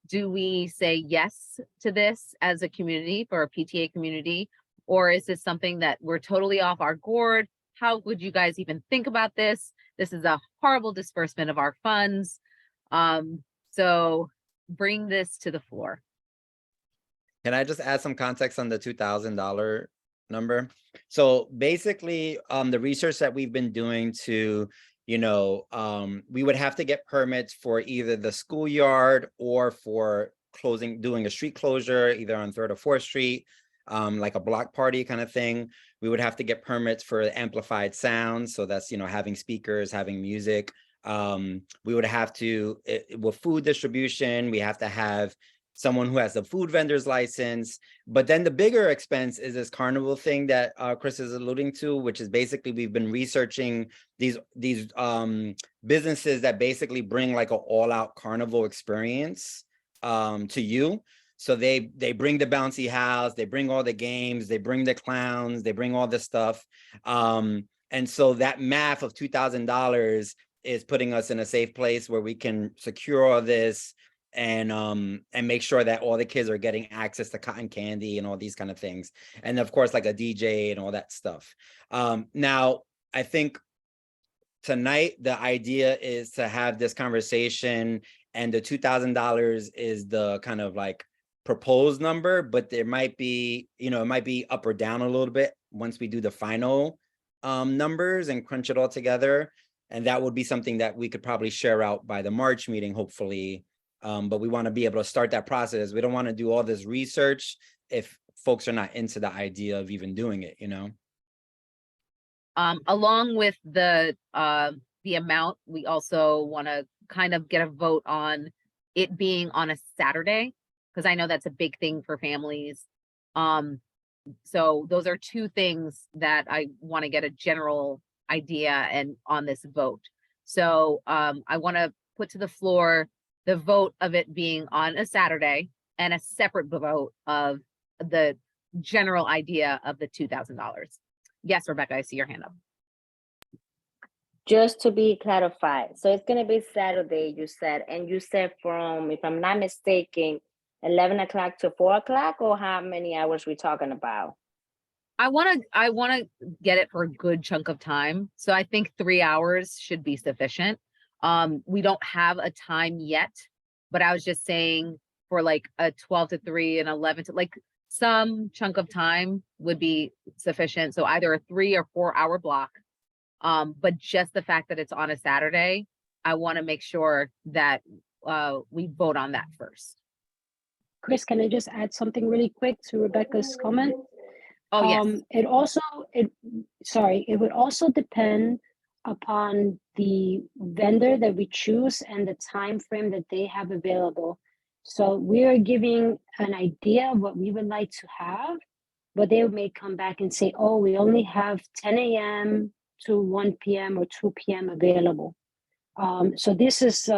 do we say yes to this as a community for a PTA community, or is this something that we're totally off our gourd? How would you guys even think about this? This is a horrible disbursement of our funds. So bring this to the floor. Can I just add some context on the $2,000 number? So basically, the research that we've been doing to, we would have to get permits for either the schoolyard or for doing a street closure, either on 3rd or 4th Street, like a block party kind of thing. We would have to get permits for amplified sound. So that's, having speakers, having music. We would have to, with food distribution, we have to have someone who has a food vendor's license. But then the bigger expense is this carnival thing that Chris is alluding to, which is basically, we've been researching these businesses that basically bring like an all-out carnival experience to you. So they bring the bouncy house, they bring all the games, they bring the clowns, they bring all this stuff. And so that math of $2,000 is putting us in a safe place where we can secure all this and make sure that all the kids are getting access to cotton candy and all these kind of things. And of course, like a DJ and all that stuff. Now, I think tonight, the idea is to have this conversation, and the $2,000 is the kind of like proposed number, but there might be, it might be up or down a little bit once we do the final numbers and crunch it all together. And that would be something that we could probably share out by the March meeting, hopefully. But we want to be able to start that process. We don't want to do all this research if folks are not into the idea of even doing it, Along with the amount, we also want to kind of get a vote on it being on a Saturday. because I know that's a big thing for families. So those are two things that I want to get a general idea and on this vote. So I want to put to the floor the vote of it being on a Saturday and a separate vote of the general idea of the $2,000. Yes, Rebecca, I see your hand up. Just to be clarified, so it's gonna be Saturday, you said, and you said from, if I'm not mistaken, 11 o'clock to 4 o'clock, or how many hours we talking about? I want to get it for a good chunk of time. So I think 3 hours should be sufficient. We don't have a time yet, but I was just saying for like a 12 to 3 and 11 to like some chunk of time would be sufficient. So either a 3 or 4 hour block. But just the fact that it's on a Saturday, I want to make sure that we vote on that first. Chris, can I just add something really quick to Rebecca's comment? Oh, yes. It would also depend upon the vendor that we choose and the time frame that they have available. So we are giving an idea of what we would like to have, but they may come back and say, oh, we only have 10 a.m. to 1 p.m. or 2 p.m. available. So this is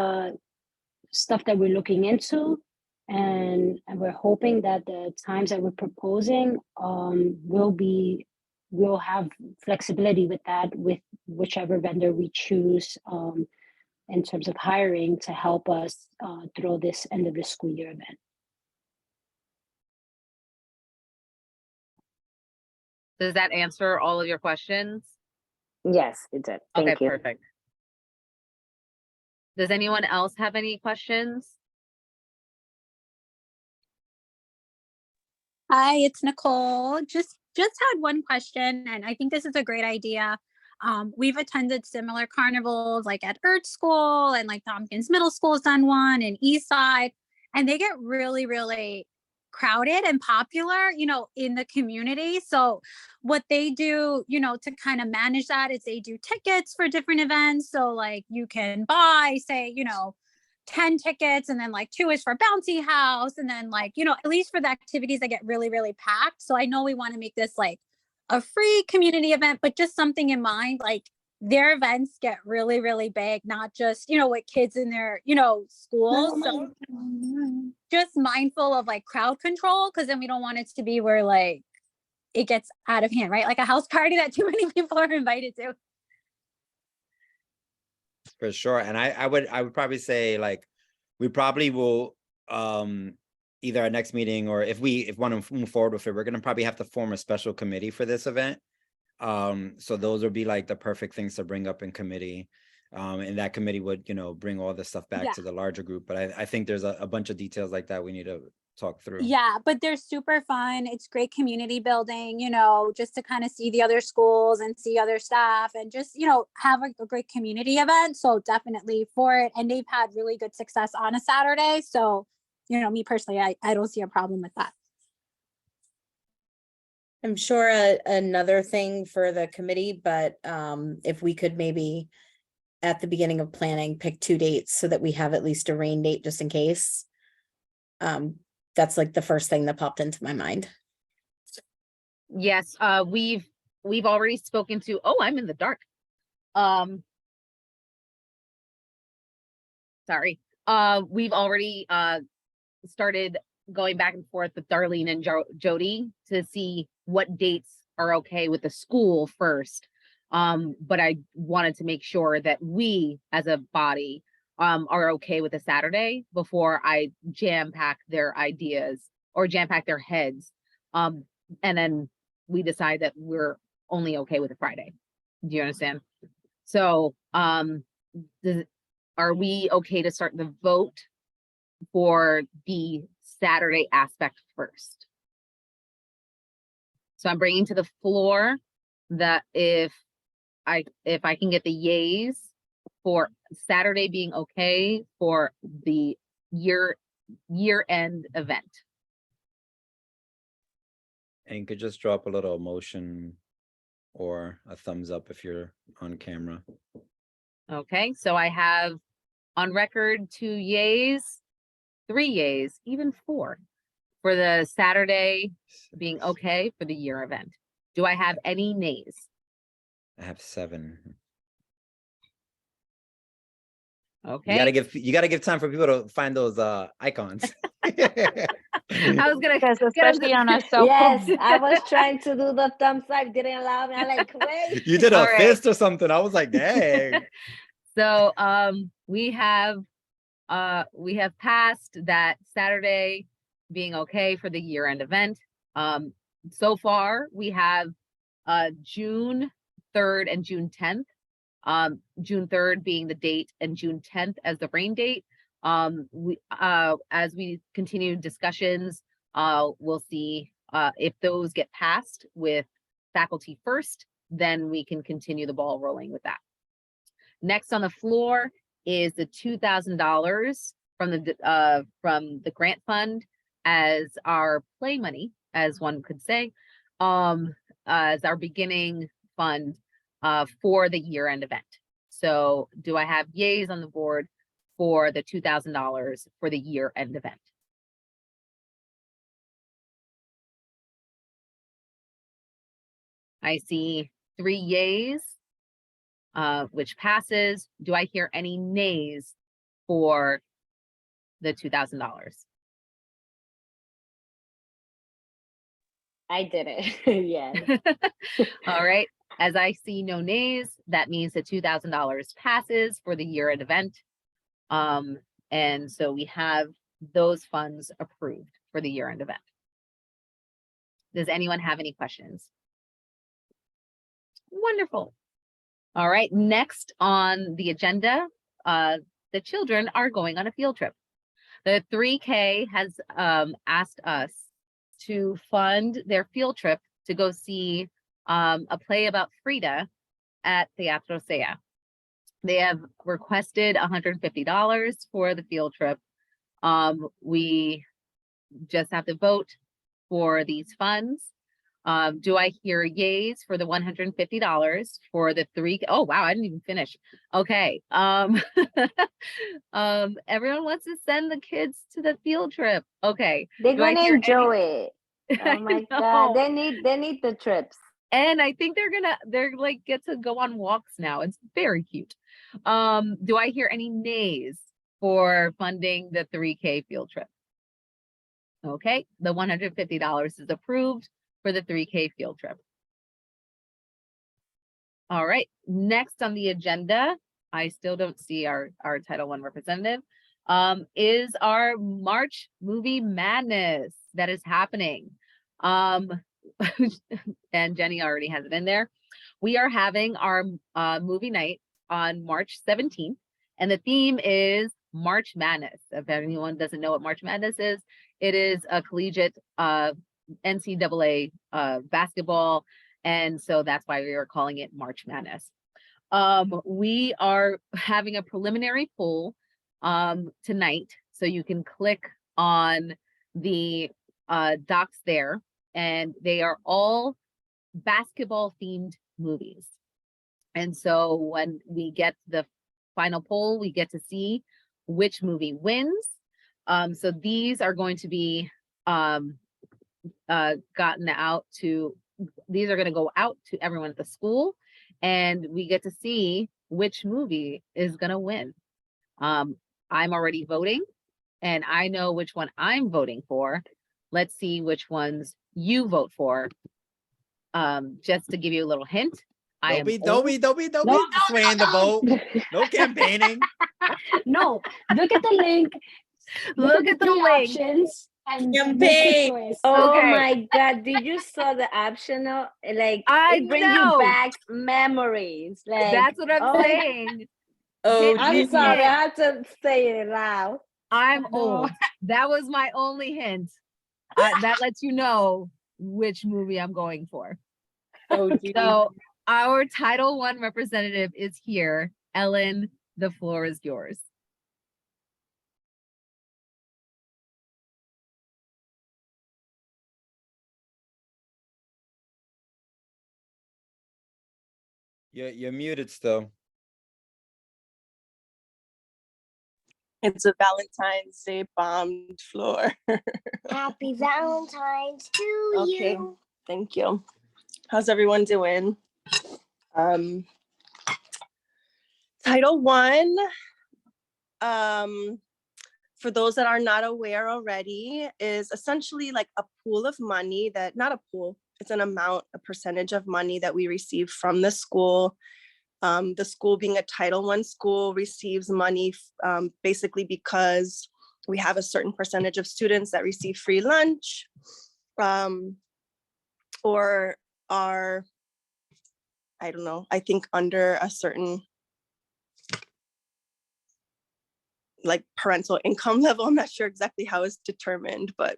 stuff that we're looking into, and we're hoping that the times that we're proposing we'll have flexibility with that, with whichever vendor we choose in terms of hiring to help us through this end of the school year event. Does that answer all of your questions? Yes, it did. Thank Okay, you. perfect. Does anyone else have any questions? Hi, it's Nicole. Just had one question, and I think this is a great idea. We've attended similar carnivals like at Earth School, and like Tompkins Middle School's done one, and Eastside, and they get really, really crowded and popular, in the community. So what they do, to kind of manage that is they do tickets for different events. So like you can buy, say, 10 tickets, and then like 2 is for bouncy house, and then like, at least for the activities that get really, really packed. So I know we want to make this like a free community event, but just something in mind, like their events get really, really big, not just, with kids in their, schools. So just mindful of like crowd control, because then we don't want it to be where like it gets out of hand, right? Like a house party that too many people are invited to. For sure. And I would probably say, like, we probably will either our next meeting, or if want to move forward with it, we're going to probably have to form a special committee for this event. So those would be like the perfect things to bring up in committee. And that committee would, bring all this stuff back to the larger group. But I think there's a bunch of details like that we need to talk through. Yeah, but they're super fun. It's great community building, just to kind of see the other schools and see other staff, and just, have a great community event. So definitely for it. And they've had really good success on a Saturday. So, me personally, I don't see a problem with that. I'm sure another thing for the committee, but if we could maybe at the beginning of planning pick 2 dates so that we have at least a rain date just in case. That's like the first thing that popped into my mind. Yes, we've already spoken to, I'm in the dark. Sorry. We've already started going back and forth with Darlene and Jody to see what dates are okay with the school first. But I wanted to make sure that we as a body are okay with a Saturday before I jam pack their ideas or jam pack their heads. And then we decide that we're only okay with a Friday. Do you understand? So are we okay to start the vote for the Saturday aspect first? So I'm bringing to the floor that if I can get the yays for Saturday being okay for the year-end event. And you could just drop a little emotion or a thumbs up if you're on camera. Okay, so I have on record 2 yays 3 yays, even 4 for the Saturday being okay for the year event. Do I have any nays? I have 7. Okay. You gotta give time for people to find those icons. I was gonna Yes, get 'em especially to- on a cell Yes, phone. I was trying to do the thumbs up, didn't allow me. I'm like, wait. You did a All right. fist or something. I was like, dang. So we have passed that Saturday being okay for the year-end event. So far we have June 3rd and June 10th. June 3rd being the date and June 10th as the rain date. We as we continue discussions, we'll see if those get passed with faculty first, then we can continue the ball rolling with that. Next on the floor is the $2,000 from the grant fund as our play money, as one could say, as our beginning fund for the year-end event. So do I have yays on the board for the $2,000 for the year-end event? I see 3 yays, which passes. Do I hear any nays for the $2,000? I did it. Yes. All right. As I see no nays, that means the $2,000 passes for the year-end event. And so we have those funds approved for the year-end event. Does anyone have any questions? Wonderful. All right, next on the agenda, the children are going on a field trip. The 3K has asked us to fund their field trip to go see a play about Frida at Teatro Sea. They have requested $150 for the field trip. We just have to vote for these funds. Do I hear yays for the $150 for the 3? Oh, wow, I didn't even finish. Okay. Everyone wants to send the kids to the field trip. Okay. They're Do I gonna hear enjoy any- it. I Oh my know. God. They need the trips. And I think they're like get to go on walks now. It's very cute. Do I hear any nays for funding the 3K field trip? Okay, the $150 is approved for the 3K field trip. All right, next on the agenda, I still don't see our Title I representative, is our March Movie Madness that is happening. And Jenny already has it in there. We are having our movie night on March 17th, and the theme is March Madness. If anyone doesn't know what March Madness is, it is a collegiate NCAA basketball, and so that's why we are calling it March Madness. We are having a preliminary poll tonight, so you can click on the docs there, and they are all basketball themed movies. And so when we get the final poll, we get to see which movie wins. So these are going to be gotten out to, these are going to go out to everyone at the school, and we get to see which movie is going to win. I'm already voting, and I know which one I'm voting for. Let's see which ones you vote for. Just to give you a little hint, Don't be swaying the vote. No campaigning. No, look at the link. Look at the three link. options and make Campaign. your choice. Oh Okay. my God. Did you saw the optional? Like I it brings know. you back memories. Like That's what I'm oh, saying. Oh, I'm geez. sorry, I had to say it loud. I'm old. That was my only hint. That lets you know which movie I'm going for. Oh, geez. So our Title I representative is here. Ellen, the floor is yours. You're muted still. It's a Valentine's Day bombed floor. Happy Valentine's to Okay, you. thank you. How's everyone doing? Title I, for those that are not aware already, is essentially like a pool of money that, not a pool, it's an amount, a percentage of money that we receive from the school. The school, being a Title I school, receives money basically because we have a certain percentage of students that receive free lunch, or are, I don't know, I think under a certain like parental income level. I'm not sure exactly how it's determined, but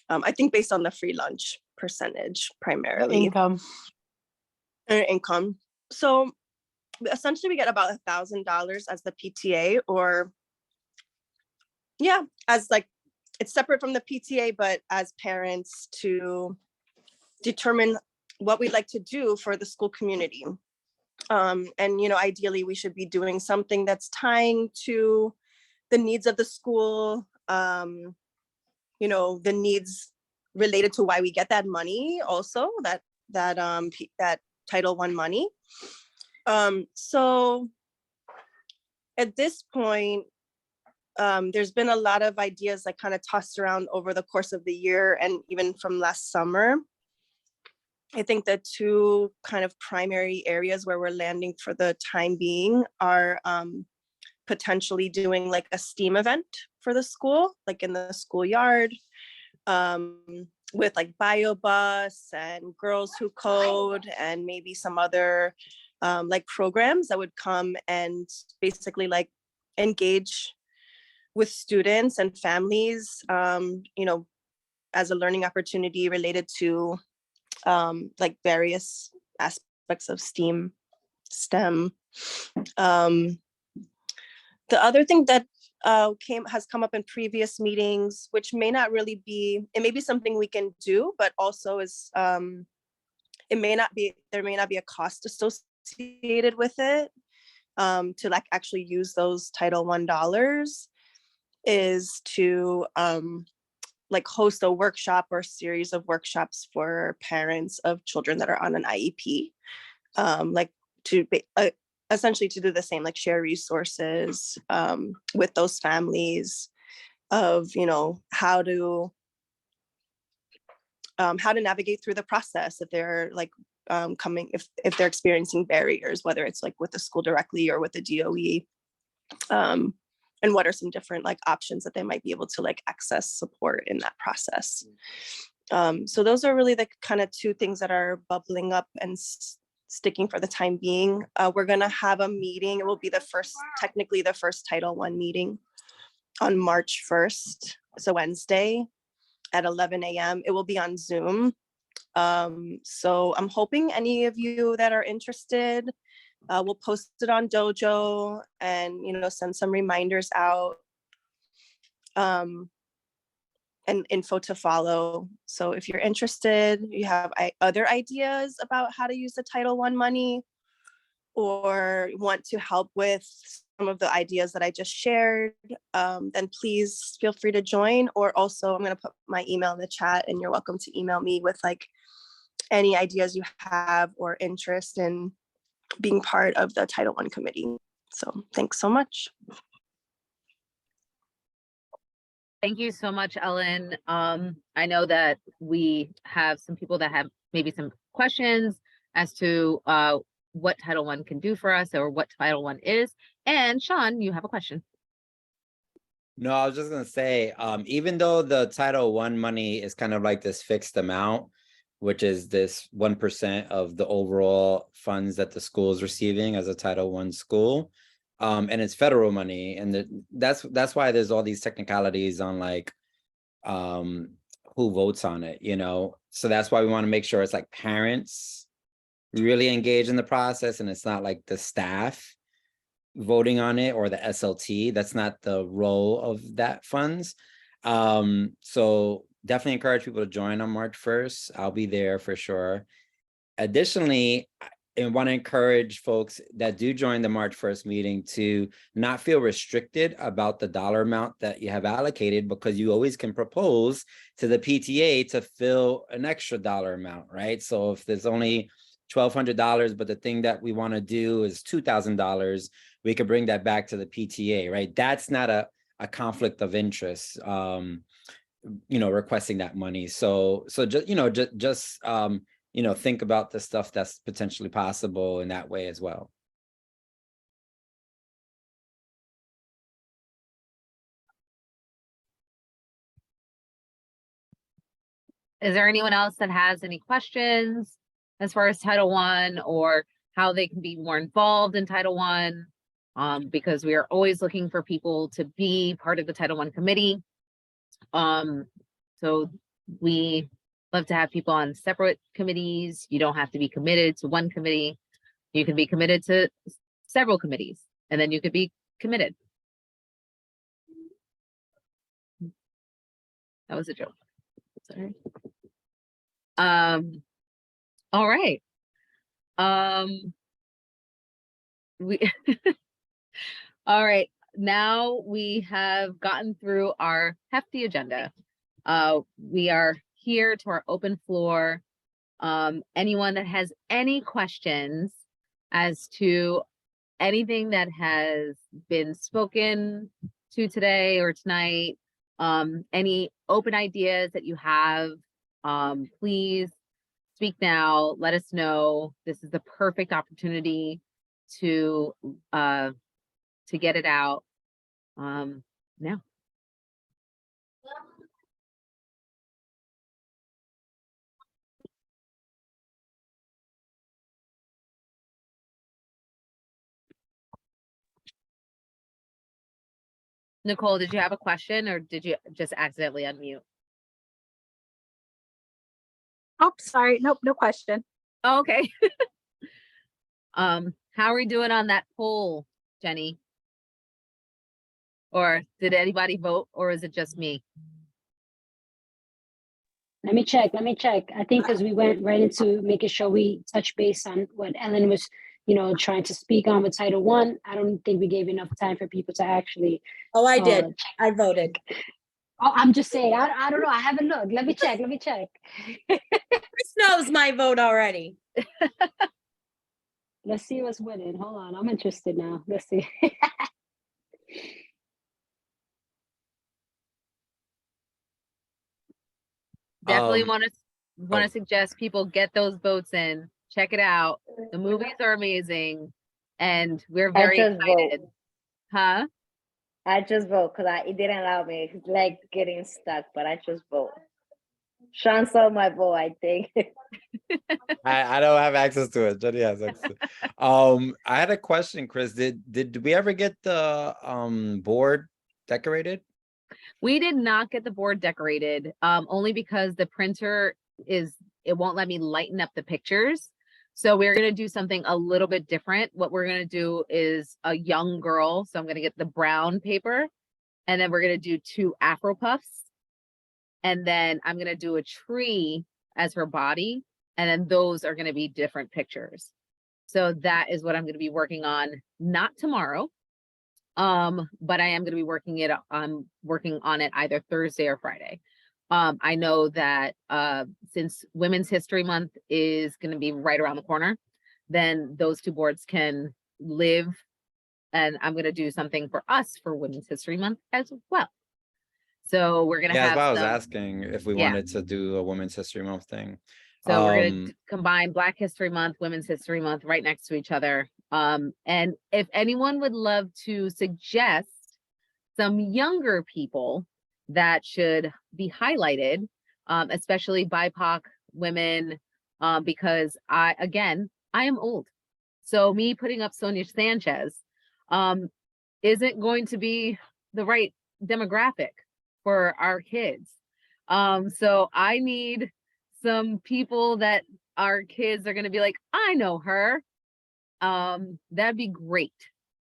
I think based on the free lunch percentage primarily. Income. Income. So essentially we get about $1,000 as the PTA, or yeah, as like, it's separate from the PTA, but as parents to determine what we'd like to do for the school community. And, you know, ideally we should be doing something that's tying to the needs of the school, you know, the needs related to why we get that money also, that Title I money. So at this point, there's been a lot of ideas that kind of tossed around over the course of the year and even from last summer. I think the two kind of primary areas where we're landing for the time being are potentially doing like a STEAM event for the school, like in the schoolyard, with like bio bus and girls who code and maybe some other like programs that would come and basically like engage with students and families, you know, as a learning opportunity related to like various aspects of STEM. The other thing that has come up in previous meetings, which may not really be, it may be something we can do, but also is, it may not be, there may not be a cost associated with it, to like actually use those Title I dollars, is to like host a workshop or series of workshops for parents of children that are on an IEP, like to essentially to do the same, like share resources with those families of, you know, how to navigate through the process if they're like coming, if they're experiencing barriers, whether it's like with the school directly or with the DOE, and what are some different like options that they might be able to like access support in that process. So those are really the kind of two things that are bubbling up and sticking for the time being. We're gonna have a meeting. It will be the first, technically the first Title I meeting on March 1st. So Wednesday at 11 a.m. It will be on Zoom. So I'm hoping any of you that are interested, we'll post it on Dojo and, you know, send some reminders out, and info to follow. So if you're interested, you have other ideas about how to use the Title I money, or want to help with some of the ideas that I just shared, then please feel free to join. Or also, I'm going to put my email in the chat, and you're welcome to email me with like any ideas you have or interest in being part of the Title I committee. So thanks so much. Thank you so much, Ellen. I know that we have some people that have maybe some questions as to what Title I can do for us, or what Title I is. And Sean, you have a question. No, I was just gonna say, even though the Title I money is kind of like this fixed amount, which is this 1% of the overall funds that the school is receiving as a Title I school, and it's federal money, and that's why there's all these technicalities on like who votes on it, you know. So that's why we want to make sure it's like parents really engage in the process, and it's not like the staff voting on it or the SLT. That's not the role of that funds. So definitely encourage people to join on March 1st. I'll be there for sure. Additionally, and want to encourage folks that do join the March 1st meeting to not feel restricted about the dollar amount that you have allocated, because you always can propose to the PTA to fill an extra dollar amount, right? So if there's only $1,200, but the thing that we want to do is $2,000, we could bring that back to the PTA, right? That's not a conflict of interest, requesting that money. So just think about the stuff that's potentially possible in that way as well. Is there anyone else that has any questions as far as Title I or how they can be more involved in Title I? Because we are always looking for people to be part of the Title I committee. So we love to have people on separate committees. You don't have to be committed to one committee. You can be committed to several committees, and then you could be committed. That was a joke. Sorry. All right. All right. Now we have gotten through our hefty agenda. We are here to our open floor. Anyone that has any questions as to anything that has been spoken to today or tonight, any open ideas that you have, please speak now. Let us know. This is the perfect opportunity to get it out now. Nicole, did you have a question or did you just accidentally unmute? Oh, sorry. Nope, no question. Oh, okay. How are we doing on that poll, Jenny? Or did anybody vote, or is it just me? Let me check. I think because we went right into making sure we touch base on what Ellen was, trying to speak on with Title I. I don't think we gave enough time for people to actually. Oh, I did. I voted. Oh, I'm just saying, I don't know. I haven't looked. Let me check. Chris knows my vote already. Let's see what's winning. Hold on. I'm interested now. Let's see. Definitely want to suggest people get those votes in. Check it out. The movies are amazing, and we're very excited. Vote. Huh? I just vote because it didn't allow me. It's like getting stuck, but I just vote. Sean saw my vote, I think. I don't have access to it. Jenny has access. I had a question, Chris. Did we ever get the board decorated? We did not get the board decorated, only because the printer it won't let me lighten up the pictures. So we're going to do something a little bit different. What we're going to do is a young girl. So I'm going to get the brown paper, and then we're going to do 2 Afro puffs. And then I'm going to do a tree as her body. And then those are going to be different pictures. So that is what I'm going to be working on, not tomorrow. But I am going to be working on it either Thursday or Friday. I know that since Women's History Month is going to be right around the corner, then those 2 boards can live, and I'm going to do something for us for Women's History Month as well. So we're going to have that's why I was asking if we wanted to do a Women's History Month thing. So we're going to combine Black History Month, Women's History Month right next to each other. And if anyone would love to suggest some younger people that should be highlighted, especially BIPOC women, because I am old. So me putting up Sonia Sanchez isn't going to be the right demographic for our kids. So I need some people that our kids are going to be like, I know her. That'd be great,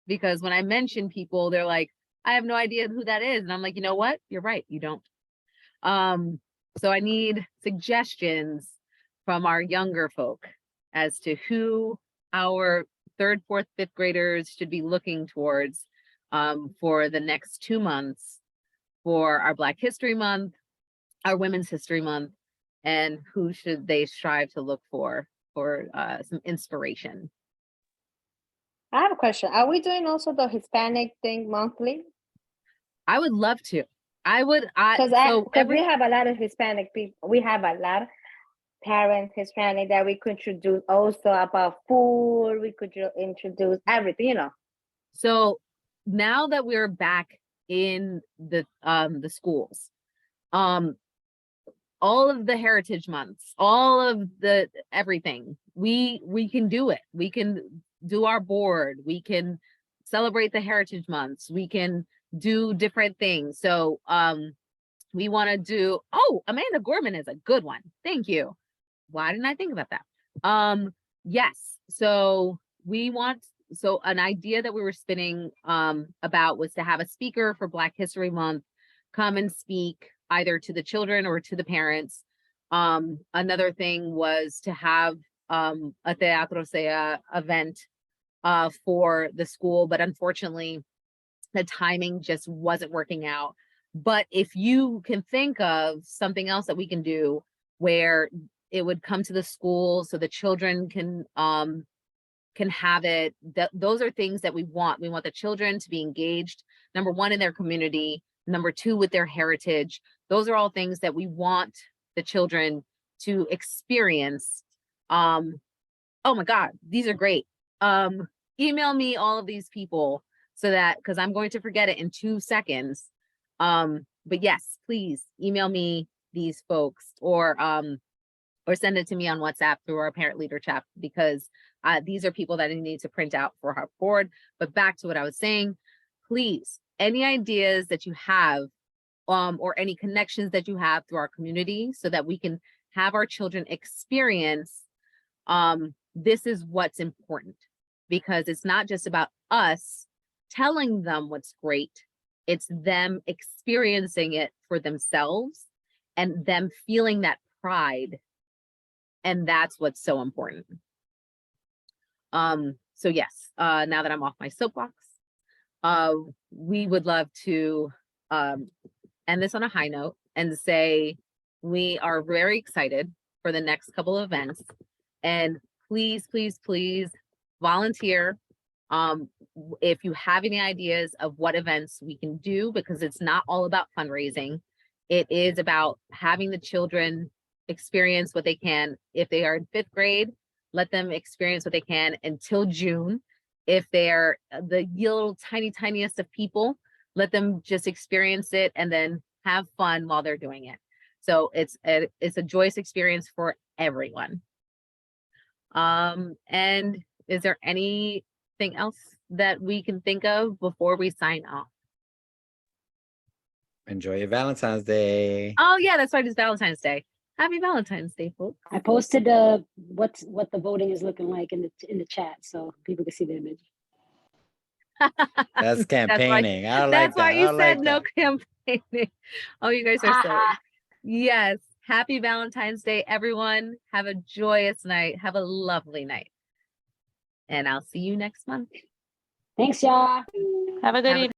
because when I mention people, they're like, I have no idea who that is. And I'm like, you know what? You're right. You don't. So I need suggestions from our younger folk as to who our third, fourth, fifth graders should be looking towards for the next 2 months for our Black History Month, our Women's History Month, and who should they strive to look for some inspiration? I have a question. Are we doing also the Hispanic thing monthly? I would love to. Because Because we have a lot of Hispanic people. We have a lot of parents Hispanic that we could introduce also about food. We could introduce everything, you know. So now that we're back in the schools, all of the heritage months, all of the everything, we can do it. We can do our board. We can celebrate the heritage months. We can do different things. So we want to do, Amanda Gorman is a good one. Thank you. Why didn't I think about that? Yes. So an idea that we were spinning about was to have a speaker for Black History Month come and speak either to the children or to the parents. Another thing was to have a Teatro Sea event for the school, but unfortunately the timing just wasn't working out. But if you can think of something else that we can do where it would come to the school so the children can have it, those are things that we want. We want the children to be engaged, number one, in their community, number two, with their heritage. Those are all things that we want the children to experience. Oh my God, these are great. Email me all of these people so that, because I'm going to forget it in 2 seconds. But yes, please email me these folks or send it to me on WhatsApp through our parent leader chat, because these are people that I need to print out for our board. But back to what I was saying, please, any ideas that you have or any connections that you have through our community so that we can have our children experience, this is what's important, because it's not just about us telling them what's great, it's them experiencing it for themselves and them feeling that pride. And that's what's so important. So yes, now that I'm off my soapbox, we would love to end this on a high note and say we are very excited for the next couple of events. And please, please, please volunteer. If you have any ideas of what events we can do, because it's not all about fundraising. It is about having the children experience what they can. If they are in 5th grade, let them experience what they can until June. If they're the little tiniest of people, let them just experience it and then have fun while they're doing it. So it's a joyous experience for everyone. And is there anything else that we can think of before we sign off? Enjoy your Valentine's Day. Oh yeah, that's right, it's Valentine's Day. Happy Valentine's Day, folks. I posted what the voting is looking like in the chat, so people can see the image. That's campaigning. I like that. That's why you I said like no that. campaigning. Oh, you guys are silly. Yes. Happy Valentine's Day, everyone. Have a joyous night. Have a lovely night. And I'll see you next month. Thanks, y'all. Have a good evening.